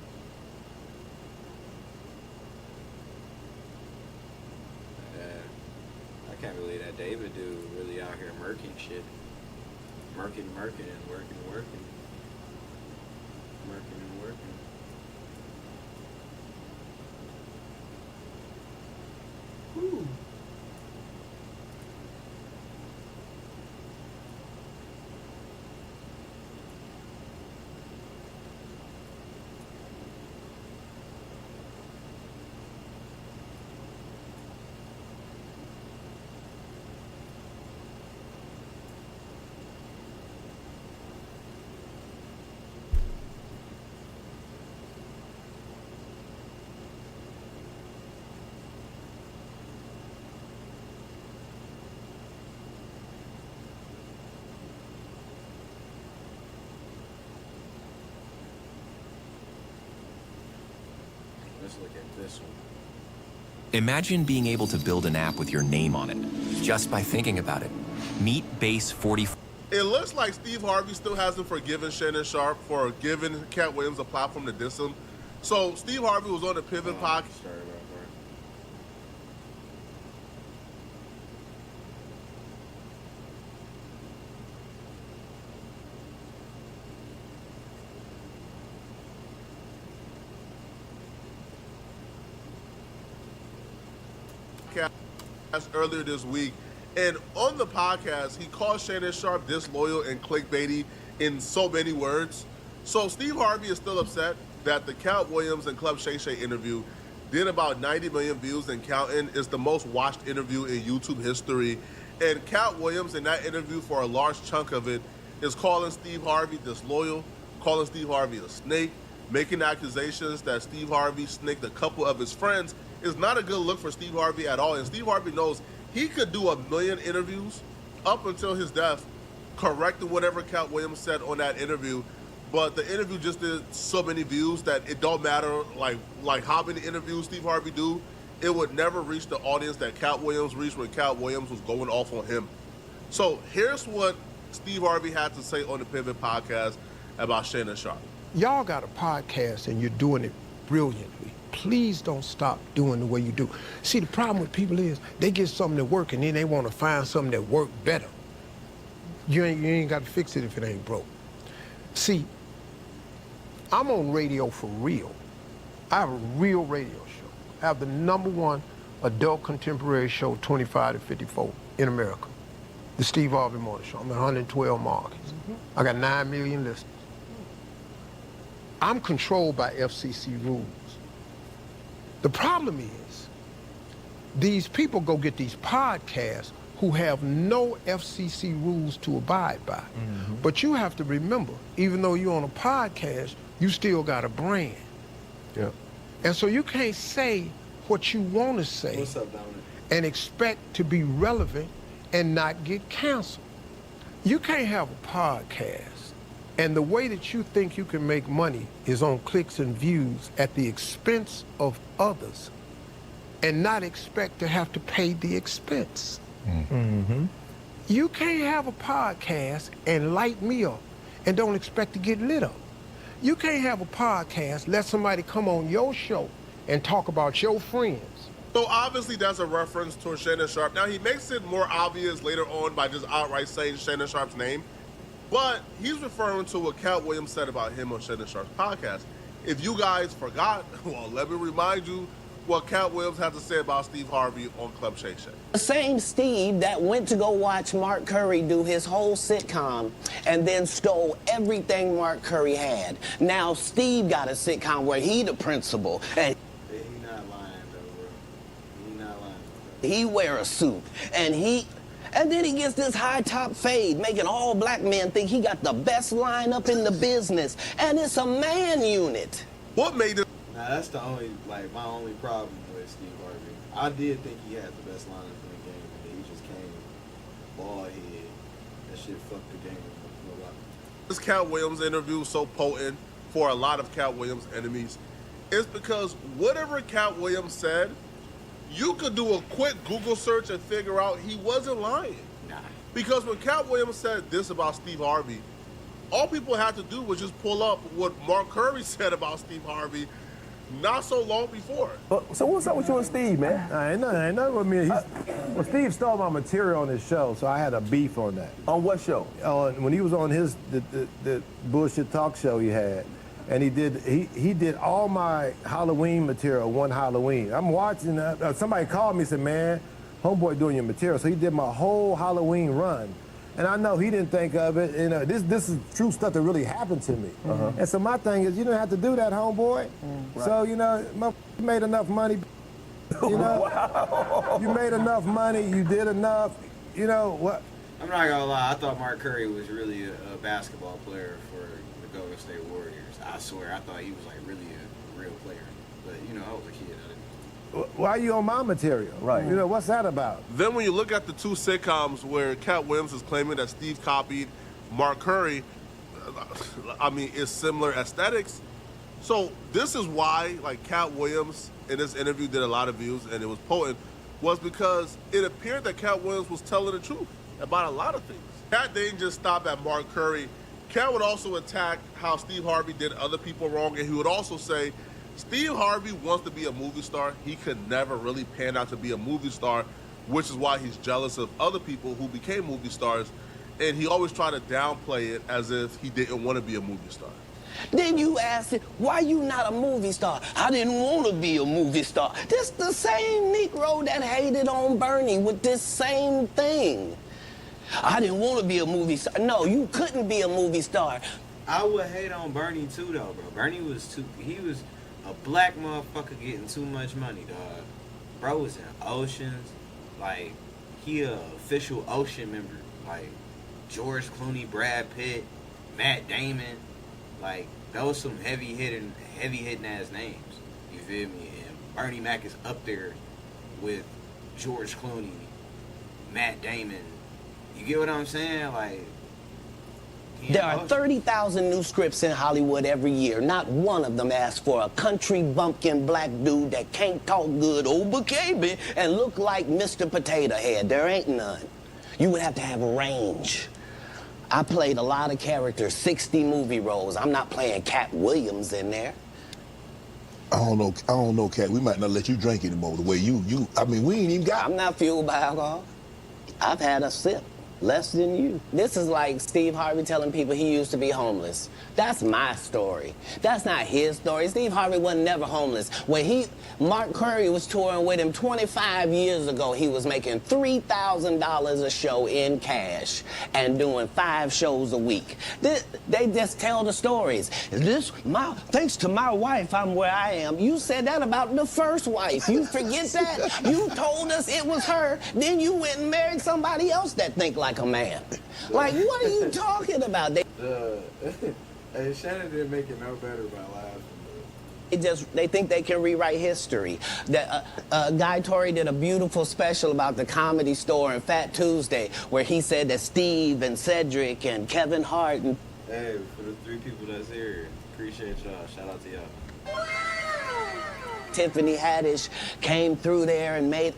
Speaker 2: I can't believe that David dude really out here murking shit. Murking and working. Murking and working. Whew. Let's look at this one.
Speaker 9: Imagine being able to build an app with your name on it, just by thinking about it. Meet Base 44.
Speaker 12: It looks like Steve Harvey still hasn't forgiven Shannon Sharp for giving Cat Williams a platform to diss him. So Steve Harvey was on the Pivot podcast.
Speaker 2: Sorry about that.
Speaker 12: Earlier this week, and on the podcast he called Shannon Sharp disloyal and clickbaity in so many words. So Steve Harvey is still upset that the Cat Williams and Club Shay Shay interview did about 90 million views and counting. Is the most watched interview in YouTube history, and Cat Williams in that interview for a large chunk of it is calling Steve Harvey disloyal, calling Steve Harvey a snake, making accusations that Steve Harvey snaked a couple of his friends. Is not a good look for Steve Harvey at all. And Steve Harvey knows he could do 1 million interviews up until his death, correcting whatever Cat Williams said on that interview. But the interview just did so many views that it don't matter like how many interviews Steve Harvey do, it would never reach the audience that Cat Williams reached when Cat Williams was going off on him. So here's what Steve Harvey had to say on the Pivot podcast about Shannon Sharp.
Speaker 13: Y'all got a podcast and you're doing it brilliantly. Please don't stop doing the way you do. See, the problem with people is they get something that work and then they want to find something that work better. You ain't got to fix it if it ain't broke. See, I'm on radio for real. I have a real radio show. I have the #1 adult contemporary show, 25 to 54 in America. The Steve Harvey Morning Show. I'm at 112 markets. I got 9 million listeners. I'm controlled by FCC rules. The problem is, these people go get these podcasts who have no FCC rules to abide by. But you have to remember, even though you're on a podcast, you still got a brand.
Speaker 14: Yeah.
Speaker 13: And so you can't say what you want to say
Speaker 14: What's up, Dominic?
Speaker 13: and expect to be relevant and not get canceled. You can't have a podcast and the way that you think you can make money is on clicks and views at the expense of others and not expect to have to pay the expense. You can't have a podcast and light me up and don't expect to get lit up. You can't have a podcast, let somebody come on your show and talk about your friends.
Speaker 12: So obviously that's a reference to Shannon Sharpe. Now he makes it more obvious later on by just outright saying Shannon Sharpe's name, but he's referring to what Cat Williams said about him on Shannon Sharpe's podcast. If you guys forgot, well, let me remind you what Cat Williams had to say about Steve Harvey on Club Shay Shay.
Speaker 15: The same Steve that went to go watch Mark Curry do his whole sitcom and then stole everything Mark Curry had. Now Steve got a sitcom where he the principal and
Speaker 14: He not lying, though, bro. He not lying.
Speaker 15: he wear a suit and then he gets this high top fade, making all black men think he got the best lineup in the business, and it's a man unit.
Speaker 12: What made it?
Speaker 14: Nah, that's the only, like, my only problem with Steve Harvey. I did think he had the best lineup in the game, but he just came bald head. That shit fucked the game up.
Speaker 12: This Cat Williams interview so potent for a lot of Cat Williams enemies is because whatever Cat Williams said, you could do a quick Google search and figure out he wasn't lying.
Speaker 14: Nah.
Speaker 12: Because when Cat Williams said this about Steve Harvey, all people had to do was just pull up what Mark Curry said about Steve Harvey not so long before.
Speaker 16: So what's up with you and Steve, man? Ain't nothing with me. Well, Steve stole my material on his show, so I had a beef on that. On what show? When he was on the bullshit talk show he had, and he did all my Halloween material one Halloween. I'm watching. Somebody called me and said, "Man, homeboy doing your material." So he did my whole Halloween run. And I know he didn't think of it. You know, this is true stuff that really happened to me. And so my thing is, you don't have to do that, homeboy.
Speaker 14: Right.
Speaker 16: So, you know, you made enough money. You know,
Speaker 14: Wow.
Speaker 16: You made enough money. You did enough. You know what?
Speaker 14: I'm not gonna lie, I thought Mark Curry was really a basketball player for the Golden State Warriors. I swear, I thought he was like really a real player. But, you know, I was a kid.
Speaker 16: Why are you on my material? Right. You know, what's that about?
Speaker 12: Then when you look at the two sitcoms where Cat Williams is claiming that Steve copied Mark Curry, I mean, it's similar aesthetics. So this is why, like, Cat Williams in this interview did a lot of views and it was potent, was because it appeared that Cat Williams was telling the truth about a lot of things. Cat didn't just stop at Mark Curry. Cat would also attack how Steve Harvey did other people wrong, and he would also say, Steve Harvey wants to be a movie star. He could never really pan out to be a movie star, which is why he's jealous of other people who became movie stars. And he always tried to downplay it as if he didn't want to be a movie star.
Speaker 15: Then you asked it, why you not a movie star? I didn't want to be a movie star. This the same Negro that hated on Bernie with this same thing. I didn't want to be a movie star. No, you couldn't be a movie star.
Speaker 14: I would hate on Bernie too, though, bro. Bernie was he was a black motherfucker getting too much money, dog. Bro was in Oceans, like, he a official Ocean member. Like, George Clooney, Brad Pitt, Matt Damon, like, those some heavy hitting ass names. You feel me? And Bernie Mac is up there with George Clooney, Matt Damon. You get what I'm saying? Like,
Speaker 15: There are 30,000 new scripts in Hollywood every year. Not one of them asks for a country bumpkin black dude that can't talk good over KB and look like Mr. Potato Head. There ain't none. You would have to have range. I played a lot of characters, 60 movie roles. I'm not playing Cat Williams in there.
Speaker 17: I don't know, Cat. We might not let you drink anymore the way I mean, we ain't even got.
Speaker 15: I'm not fueled by alcohol. I've had a sip. Less than you. This is like Steve Harvey telling people he used to be homeless. That's my story. That's not his story. Steve Harvey wasn't never homeless. When Mark Curry was touring with him 25 years ago, he was making $3,000 a show in cash and doing 5 shows a week. They just tell the stories. Thanks to my wife, I'm where I am. You said that about the first wife. You forget that? You told us it was her. Then you went and married somebody else that think like a man. Like, what are you talking about?
Speaker 14: Hey, Shannon didn't make it no better by laughing.
Speaker 15: They think they can rewrite history. Guy Torrey did a beautiful special about the Comedy Store and Fat Tuesday, where he said that Steve and Cedric and Kevin Hart and...
Speaker 14: Hey, for the 3 people that's here, appreciate y'all. Shout out to y'all.
Speaker 15: Tiffany Haddish came through there and made...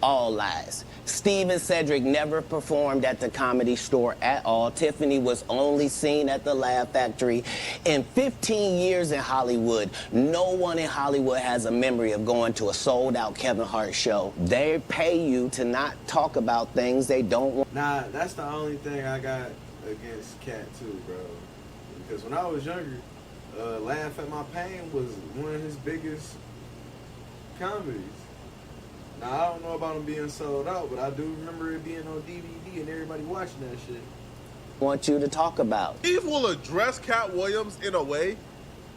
Speaker 15: All lies. Steve and Cedric never performed at the Comedy Store at all. Tiffany was only seen at the Laugh Factory. In 15 years in Hollywood, no one in Hollywood has a memory of going to a sold-out Kevin Hart show. They pay you to not talk about things they don't want.
Speaker 14: Nah, that's the only thing I got against Cat too, bro. Because when I was younger, Laugh at My Pain was one of his biggest comedies. Now, I don't know about him being sold out, but I do remember it being on DVD and everybody watching that shit.
Speaker 15: Want you to talk about.
Speaker 12: Steve will address Cat Williams in a way,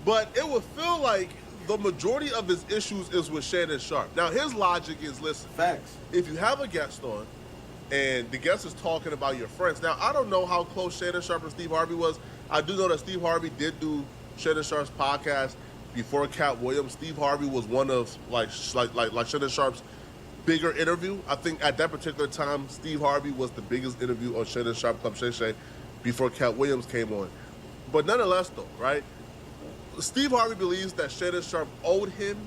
Speaker 12: but it would feel like the majority of his issues is with Shannon Sharpe. Now, his logic is, listen,
Speaker 14: facts.
Speaker 12: If you have a guest on, and the guest is talking about your friends. Now, I don't know how close Shannon Sharpe and Steve Harvey was. I do know that Steve Harvey did do Shannon Sharpe's podcast before Cat Williams. Steve Harvey was one of, like Shannon Sharpe's bigger interview. I think at that particular time, Steve Harvey was the biggest interview on Shannon Sharpe Club Shay Shay before Cat Williams came on. But nonetheless, though, right? Steve Harvey believes that Shannon Sharpe owed him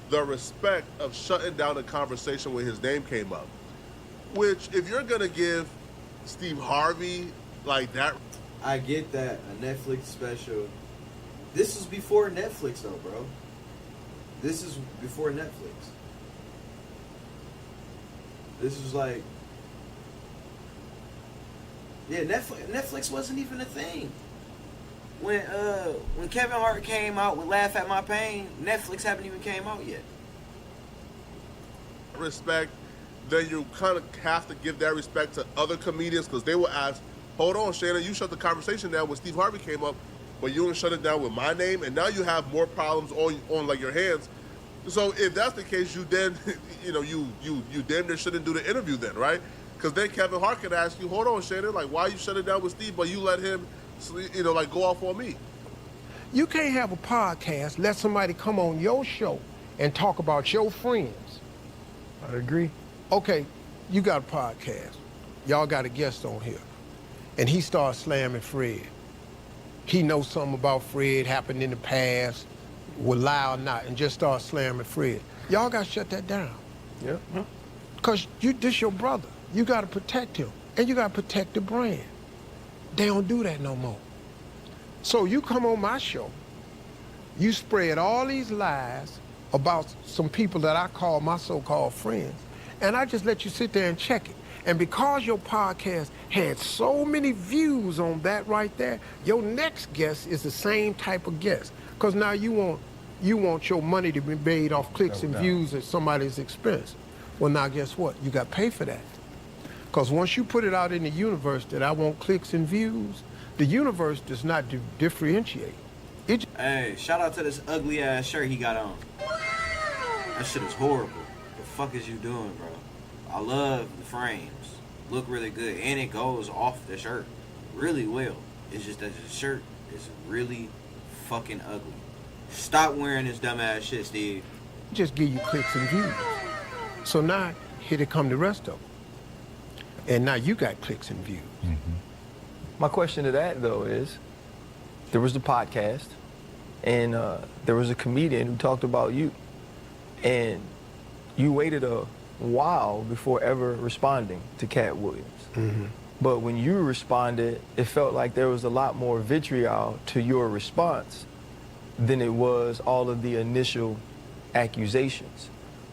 Speaker 12: the respect of shutting down the conversation when his name came up. Which, if you're gonna give Steve Harvey like that,
Speaker 14: I get that, a Netflix special. This is before Netflix, though, bro. This is before Netflix. This is like, yeah, Netflix wasn't even a thing. When Kevin Hart came out with Laugh at My Pain, Netflix haven't even came out yet.
Speaker 12: respect, then you kind of have to give that respect to other comedians because they will ask, hold on, Shannon, you shut the conversation down when Steve Harvey came up, but you didn't shut it down with my name, and now you have more problems on like your hands. So if that's the case, you then, you damn near shouldn't do the interview then, right? Because then Kevin Hart could ask you, hold on, Shannon, like, why you shut it down with Steve, but you let him, go off on me?
Speaker 13: You can't have a podcast, let somebody come on your show and talk about your friends.
Speaker 16: I agree.
Speaker 13: Okay, you got a podcast. Y'all got a guest on here. And he starts slamming Fred. He knows something about Fred, happened in the past, will lie or not, and just start slamming Fred. Y'all got to shut that down.
Speaker 16: Yeah.
Speaker 13: Because this your brother. You got to protect him. And you got to protect the brand. They don't do that no more. So you come on my show, you spread all these lies about some people that I call my so-called friends, and I just let you sit there and check it. And because your podcast had so many views on that right there, your next guest is the same type of guest. Because now you want your money to be made off clicks and views at somebody's expense. Well, now guess what? You got to pay for that. Because once you put it out in the universe that I want clicks and views, the universe does not differentiate.
Speaker 14: Hey, shout out to this ugly ass shirt he got on. That shit is horrible. The fuck is you doing, bro? I love the frames. Look really good. And it goes off the shirt really well. It's just that the shirt is really fucking ugly. Stop wearing this dumbass shit, Steve.
Speaker 13: Just give you clicks and views. So now, here they come the rest of them. And now you got clicks and views.
Speaker 16: Mm-hmm. My question to that, though, is there was the podcast, and there was a comedian who talked about you, and you waited a while before ever responding to Cat Williams.
Speaker 13: Mm-hmm.
Speaker 16: But when you responded, it felt like there was a lot more vitriol to your response than it was all of the initial accusations.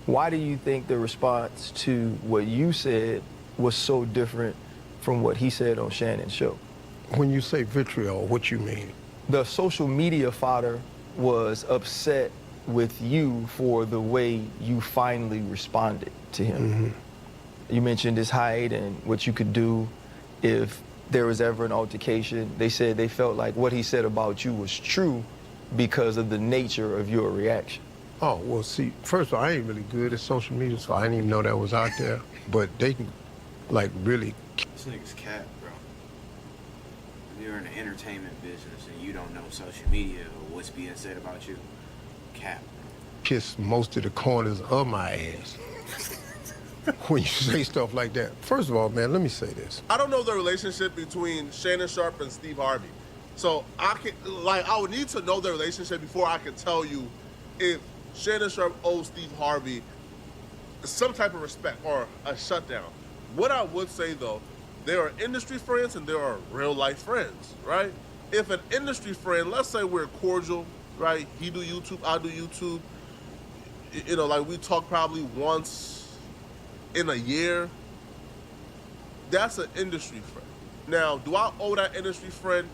Speaker 16: Why do you think the response to what you said was so different
Speaker 18: from what he said on Shannon's show.
Speaker 13: When you say vitriol, what you mean?
Speaker 18: The social media fodder was upset with you for the way you finally responded to him. You mentioned his height and what you could do if there was ever an altercation. They said they felt like what he said about you was true because of the nature of your reaction.
Speaker 13: Oh, well, see, first of all, I ain't really good at social media, so I didn't even know that was out there. But they can, like, really...
Speaker 14: This nigga's cap, bro. You're in the entertainment business and you don't know social media or what's being said about you. Cap.
Speaker 13: Kiss most of the corners of my ass. When you say stuff like that. First of all, man, let me say this.
Speaker 12: I don't know the relationship between Shannon Sharpe and Steve Harvey. So I would need to know the relationship before I can tell you if Shannon Sharpe owes Steve Harvey some type of respect or a shutdown. What I would say, though, there are industry friends and there are real life friends, right? If an industry friend, let's say we're cordial, right? He do YouTube, I do YouTube. You know, like we talk probably once in a year. That's an industry friend. Now, do I owe that industry friend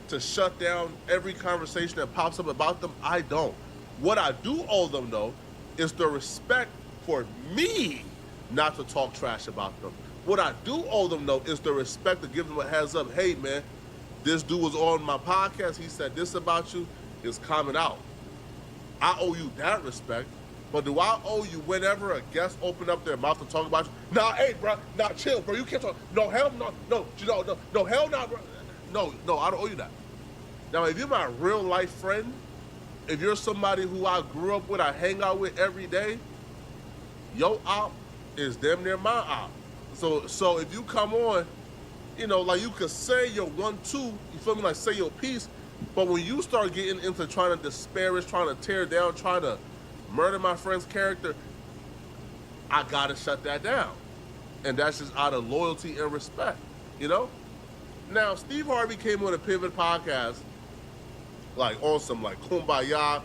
Speaker 12: to shut down every conversation that pops up about them? I don't. What I do owe them, though, is the respect for me not to talk trash about them. What I do owe them, though, is the respect to give them a heads up. Hey, man, this dude was on my podcast. He said this about you. It's coming out. I owe you that respect. But do I owe you whenever a guest open up their mouth to talk about you? Nah, hey, bro, nah, chill, bro. You can't talk. No, hell no, no, hell no, bro. No, I don't owe you that. Now, if you're my real life friend, if you're somebody who I grew up with, I hang out with every day, your op is damn near my op. So if you come on, you know, like you could say your 1-2, you feel me, like say your piece, but when you start getting into trying to disparage, trying to tear down, trying to murder my friend's character, I gotta shut that down. And that's just out of loyalty and respect, you know? Now, Steve Harvey came on a Pivot podcast, like on some like Kumbaya,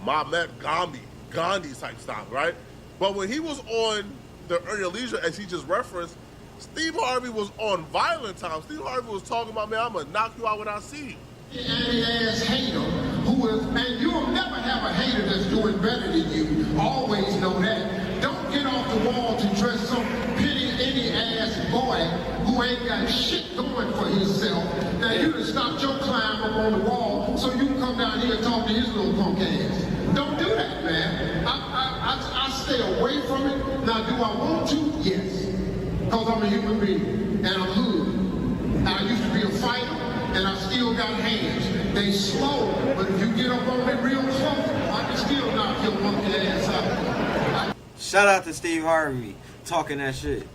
Speaker 12: Mamet Gandhi type stuff, right? But when he was on the Earn Your Leisure, as he just referenced, Steve Harvey was on violent time. Steve Harvey was talking about, man, I'm gonna knock you out when I see you.
Speaker 19: Any-ass hater who is, and you'll never have a hater that's doing better than you. Always know that. Don't get off the wall to dress some pity any-ass boy who ain't got shit going for himself. Now you done stopped your climb up on the wall so you can come down here and talk to his little punk ass. Don't do that, man. I stay away from it. Now, do I want to? Yes. Because I'm a human being and I'm hood. I used to be a fighter and I still got hands. They slow, but if you get up on me real close, I can still knock your monkey ass out.
Speaker 14: Shout out to Steve Harvey talking that shit.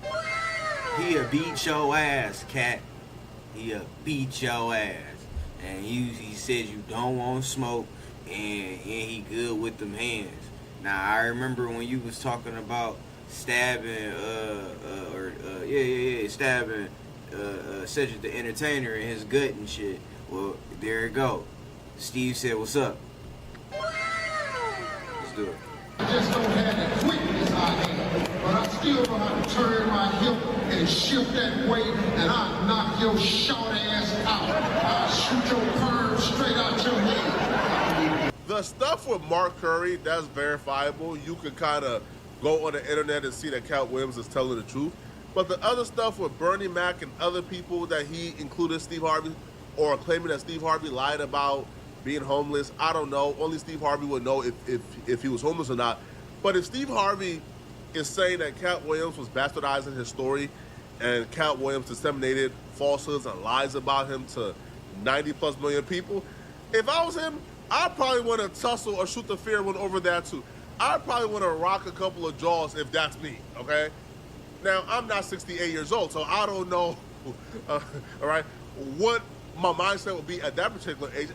Speaker 14: He'll beat your ass, cat. He'll beat your ass. And he said you don't want smoke and he good with them hands. Now, I remember when you was talking about stabbing, stabbing Cedric the Entertainer in his gut and shit. Well, there it go. Steve said, what's up? Let's do it.
Speaker 19: I just don't have the quickness I have, but I still know how to turn my hip and shift that weight, and I'll knock your short ass out. I'll shoot your perm straight out your head.
Speaker 12: The stuff with Mark Curry, that's verifiable. You can kind of go on the internet and see that Cat Williams is telling the truth. But the other stuff with Bernie Mac and other people that he included Steve Harvey, or claiming that Steve Harvey lied about being homeless, I don't know. Only Steve Harvey would know if he was homeless or not. But if Steve Harvey is saying that Cat Williams was bastardizing his story and Cat Williams disseminated falsehoods and lies about him to 90+ million people, if I was him, I'd probably want to tussle or shoot the fair one over that too. I'd probably want to rock a couple of jaws if that's me, okay? Now, I'm not 68 years old, so I don't know, all right, what my mindset would be at that particular age.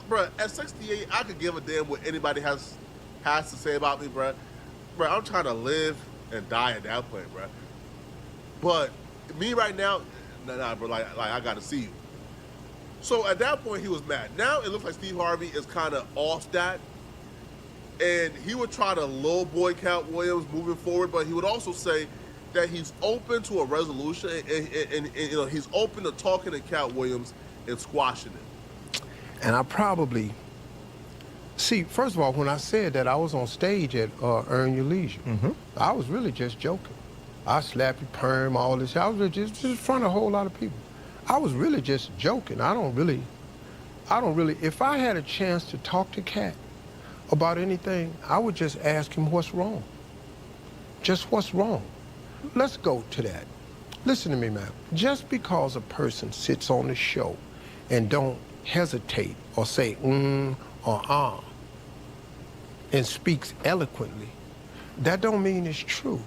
Speaker 12: Bro, at 68, I could give a damn what anybody has to say about me, bro. Bro, I'm trying to live and die at that point, bro. But me right now, nah, bro, like I got to see you. So at that point, he was mad. Now it looks like Steve Harvey is kind of off that. And he would try to low boy Cat Williams moving forward, but he would also say that he's open to a resolution, and you know, he's open to talking to Cat Williams and squashing it.
Speaker 13: And I probably see. First of all, when I said that I was on stage at Earn Your Leisure, I was really just joking. I slap you, perm, all this. I was really just in front of a whole lot of people. I was really just joking. I don't really. If I had a chance to talk to Cat about anything, I would just ask him what's wrong. Just what's wrong. Let's go to that. Listen to me, man. Just because a person sits on the show and don't hesitate or say or and speaks eloquently, that don't mean it's true.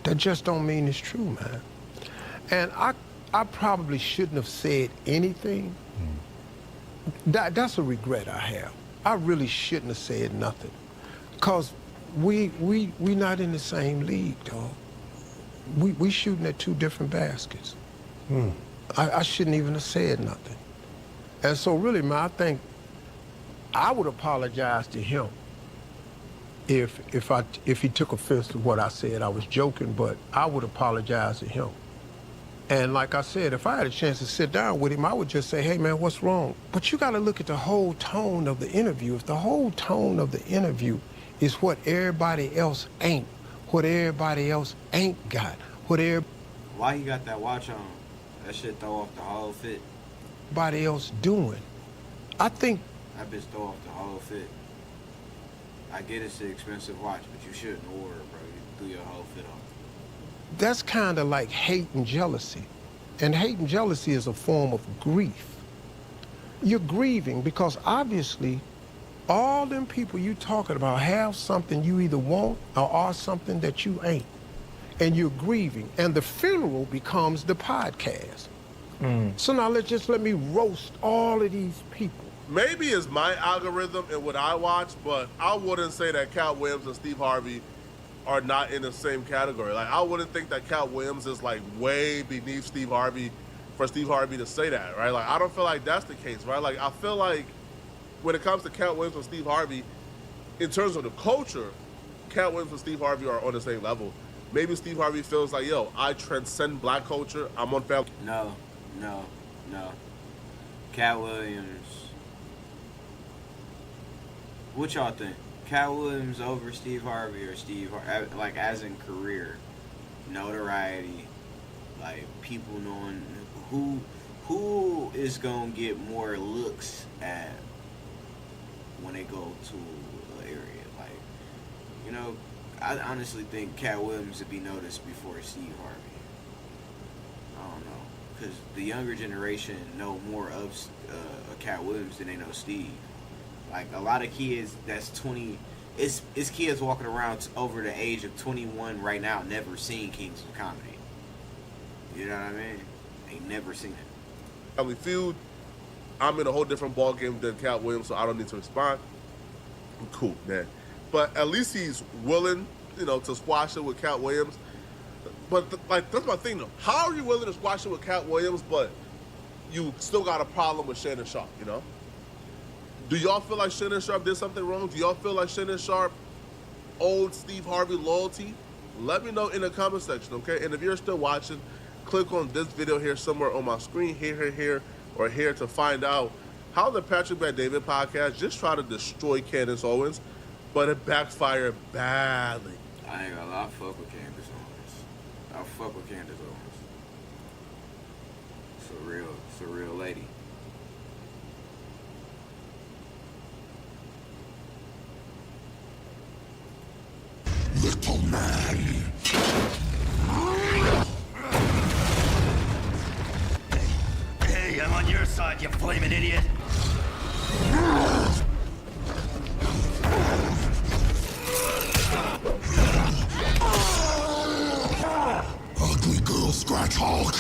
Speaker 13: That just don't mean it's true, man. And I probably shouldn't have said anything. That's a regret I have. I really shouldn't have said nothing. Because we not in the same league, dog. We shooting at two different baskets. I shouldn't even have said nothing. And so really, man, I think I would apologize to him if he took offense to what I said. I was joking, but I would apologize to him. And like I said, if I had a chance to sit down with him, I would just say, hey, man, what's wrong? But you got to look at the whole tone of the interview. If the whole tone of the interview is what everybody else ain't, what everybody else ain't got,
Speaker 14: Why you got that watch on? That shit throw off the whole fit.
Speaker 13: Everybody else doing, I think...
Speaker 14: That bitch throw off the whole fit. I get it's an expensive watch, but you shouldn't order it, bro. You threw your whole fit off.
Speaker 13: That's kind of like hate and jealousy. And hate and jealousy is a form of grief. You're grieving because obviously all them people you talking about have something you either want or are something that you ain't. And you're grieving. And the funeral becomes the podcast. So now let me roast all of these people.
Speaker 12: Maybe it's my algorithm and what I watch, but I wouldn't say that Cat Williams and Steve Harvey are not in the same category. Like, I wouldn't think that Cat Williams is like way beneath Steve Harvey for Steve Harvey to say that, right? Like, I don't feel like that's the case, right? Like, I feel like when it comes to Cat Williams and Steve Harvey, in terms of the culture, Cat Williams and Steve Harvey are on the same level. Maybe Steve Harvey feels like, yo, I transcend black culture. I'm on family.
Speaker 14: No. Cat Williams. What y'all think? Cat Williams over Steve Harvey or Steve Harvey, like as in career, notoriety, like people knowing who is gonna get more looks at when they go to an area, like, you know, I honestly think Cat Williams would be noticed before Steve Harvey. I don't know, because the younger generation know more of Cat Williams than they know Steve. Like, a lot of kids that's 20, it's kids walking around over the age of 21 right now never seen Kings of Comedy. You know what I mean? They never seen it.
Speaker 12: Family Feud. I'm in a whole different ball game than Cat Williams, so I don't need to respond. I'm cool, man. But at least he's willing, you know, to squash it with Cat Williams. But like, that's my thing though. How are you willing to squash it with Cat Williams, but you still got a problem with Shannon Sharpe, you know? Do y'all feel like Shannon Sharpe did something wrong? Do y'all feel like Shannon Sharpe owed Steve Harvey loyalty? Let me know in the comment section, okay? And if you're still watching, click on this video here somewhere on my screen, here, or here to find out how the Patrick Bet-David podcast just tried to destroy Candace Owens, but it backfired badly.
Speaker 14: I ain't gonna lie, I fuck with Candace Owens. I fuck with Candace Owens. It's a real lady.
Speaker 19: Little man.
Speaker 20: Hey, I'm on your side, you flaming idiot.
Speaker 19: Ugly girl scratch Hulk.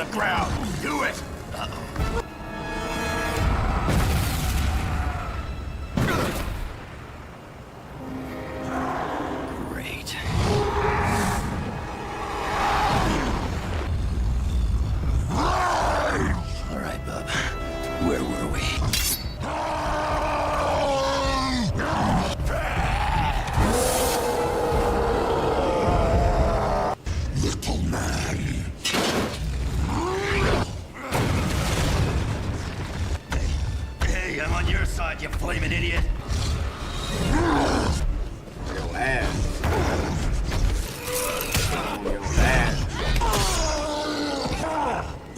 Speaker 20: the ground. Do it. Great. All right, bub. Where were we? Little man. Hey, I'm on your side, you flaming idiot.
Speaker 14: Yo ass. Yo ass.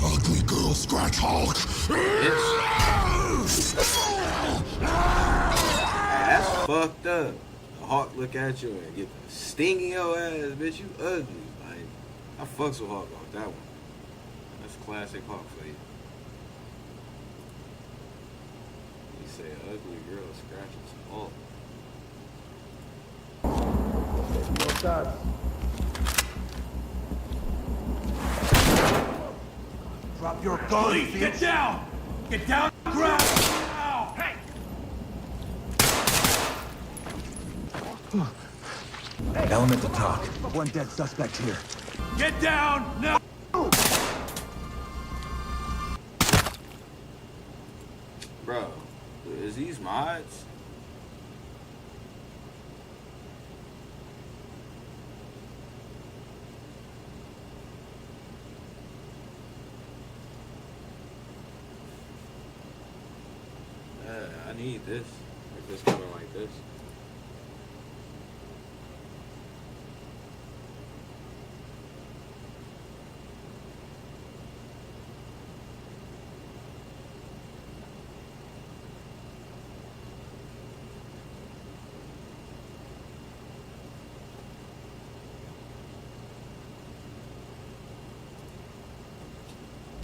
Speaker 20: Ugly girl, Scratch Hulk.
Speaker 14: That's fucked up. The Hawk look at you and get the sting in your ass, bitch. You ugly. Like, I fucks with Hawk off that one. That's classic Hawk for you. You say ugly girl scratching some Hawk.
Speaker 20: Drop your gun. Get down. Get down. Ground. Hey.
Speaker 21: Element to talk.
Speaker 20: One dead suspect here. Get down now.
Speaker 14: Bro, is these mods? I need this. Like this color like this.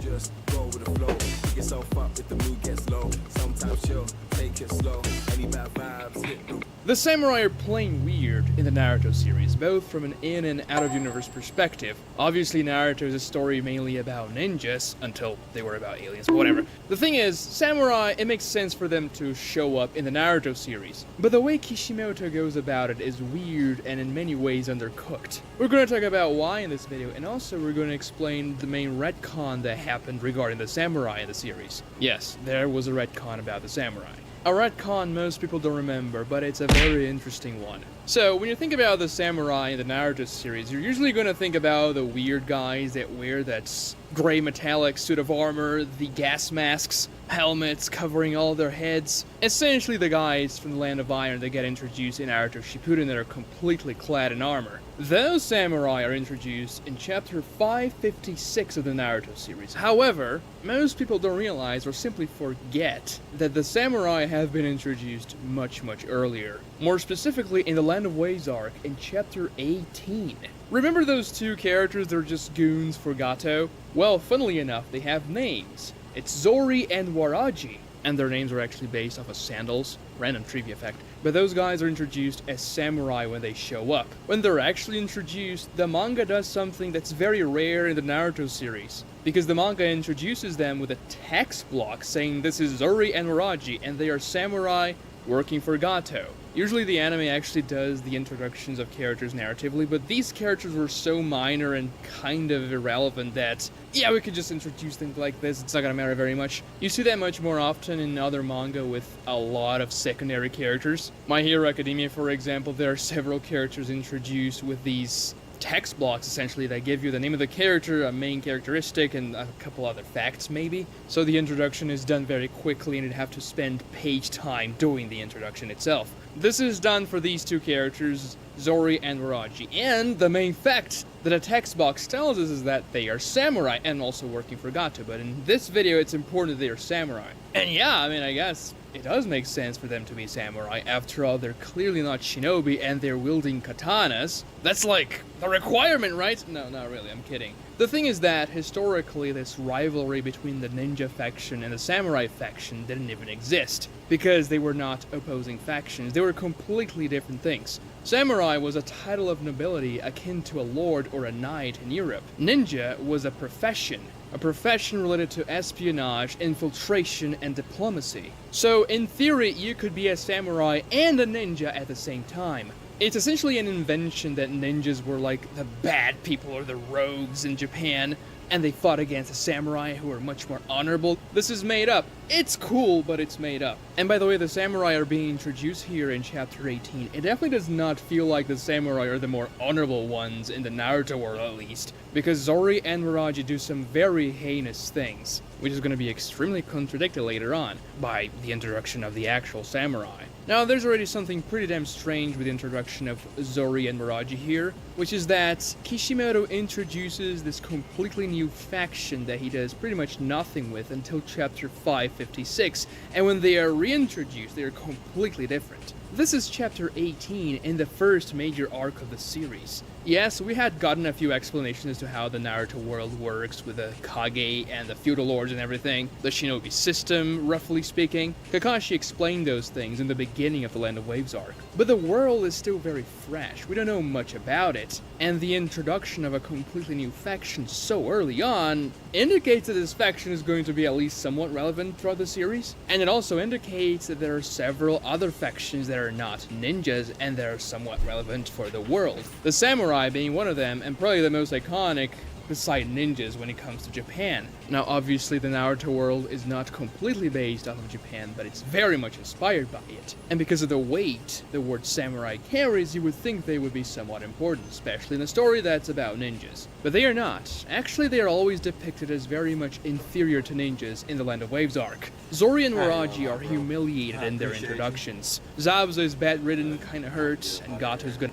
Speaker 22: Just go with the flow. Pick yourself up if the mood gets low. Sometimes chill, take it slow. Any bad vibes, hit the
Speaker 23: The samurai are playing weird in the Naruto series, both from an in and out of universe perspective. Obviously, Naruto is a story mainly about ninjas, until they were about aliens, but whatever. The thing is, samurai, it makes sense for them to show up in the Naruto series, but the way Kishimoto goes about it is weird and in many ways undercooked. We're going to talk about why in this video, and also we're going to explain the main retcon that happened regarding the samurai in the series. Yes, there was a retcon about the samurai. A retcon most people don't remember, but it's a very interesting one. So, when you think about the samurai in the Naruto series, you're usually going to think about the weird guys that wear that gray metallic suit of armor, the gas masks, helmets covering all their heads. Essentially the guys from the Land of Iron that get introduced in Naruto Shippuden that are completely clad in armor. Those samurai are introduced in chapter 556 of the Naruto series. However, most people don't realize or simply forget that the samurai have been introduced much earlier. More specifically in the Land of Wazark in chapter 18. Remember those two characters that are just goons for Gato? Well, funnily enough, they have names. It's Zori and Waraji, and their names are actually based off of sandals. Random trivia fact. But those guys are introduced as samurai when they show up. When they're actually introduced, the manga does something that's very rare in the Naruto series. Because the manga introduces them with a text block saying this is Zori and Waraji, and they are samurai working for Gato. Usually the anime actually does the introductions of characters narratively, but these characters were so minor and kind of irrelevant that, yeah, we could just introduce things like this, it's not gonna matter very much. You see that much more often in other manga with a lot of secondary characters. My Hero Academia, for example, there are several characters introduced with these text blocks essentially that give you the name of the character, a main characteristic, and a couple other facts maybe. So the introduction is done very quickly and you'd have to spend page time doing the introduction itself. This is done for these two characters, Zori and Waraji. And the main fact that a text box tells us is that they are samurai and also working for Gato. But in this video, it's important that they are samurai. And yeah, I mean, I guess it does make sense for them to be samurai. After all, they're clearly not shinobi and they're wielding katanas. That's like the requirement, right? No, not really, I'm kidding. The thing is that, historically, this rivalry between the ninja faction and the samurai faction didn't even exist, because they were not opposing factions. They were completely different things. Samurai was a title of nobility akin to a lord or a knight in Europe. Ninja was a profession. a profession related to espionage, infiltration, and diplomacy. So, in theory, you could be a samurai and a ninja at the same time. It's essentially an invention that ninjas were like the bad people or the rogues in Japan, and they fought against the samurai who were much more honorable. This is made up. It's cool, but it's made up. And by the way, the samurai are being introduced here in chapter 18. It definitely does not feel like the samurai are the more honorable ones in the Naruto world, at least, because Zori and Miraji do some very heinous things, which is going to be extremely contradicted later on by the introduction of the actual samurai. Now, there's already something pretty damn strange with the introduction of Zori and Miraji here, which is that Kishimoto introduces this completely new faction that he does pretty much nothing with until chapter 556, and when they are reintroduced, they are completely different. This is chapter 18 in the first major arc of the series. Yes, we had gotten a few explanations as to how the Naruto world works with the Kage and the feudal lords and everything, the shinobi system, roughly speaking. Kakashi explained those things in the beginning of the Land of Waves arc. But the world is still very fresh, we don't know much about it, and the introduction of a completely new faction so early on indicates that this faction is going to be at least somewhat relevant throughout the series, and it also indicates that there are several other factions that are not ninjas and that are somewhat relevant for the world. The samurai being one of them, and probably the most iconic beside ninjas when it comes to Japan. Now, obviously, the Naruto world is not completely based off of Japan, but it's very much inspired by it. And because of the weight the word samurai carries, you would think they would be somewhat important, especially in a story that's about ninjas. But they are not. Actually, they are always depicted as very much inferior to ninjas in the Land of Waves arc. Zori and Miraji are humiliated in their introductions. Zabuza is bedridden, kinda hurt, and Gato's gonna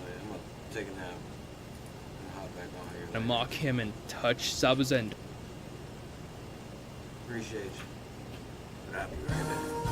Speaker 23: mock him and touch Zabuza and
Speaker 14: Appreciate you. But I'll be right back.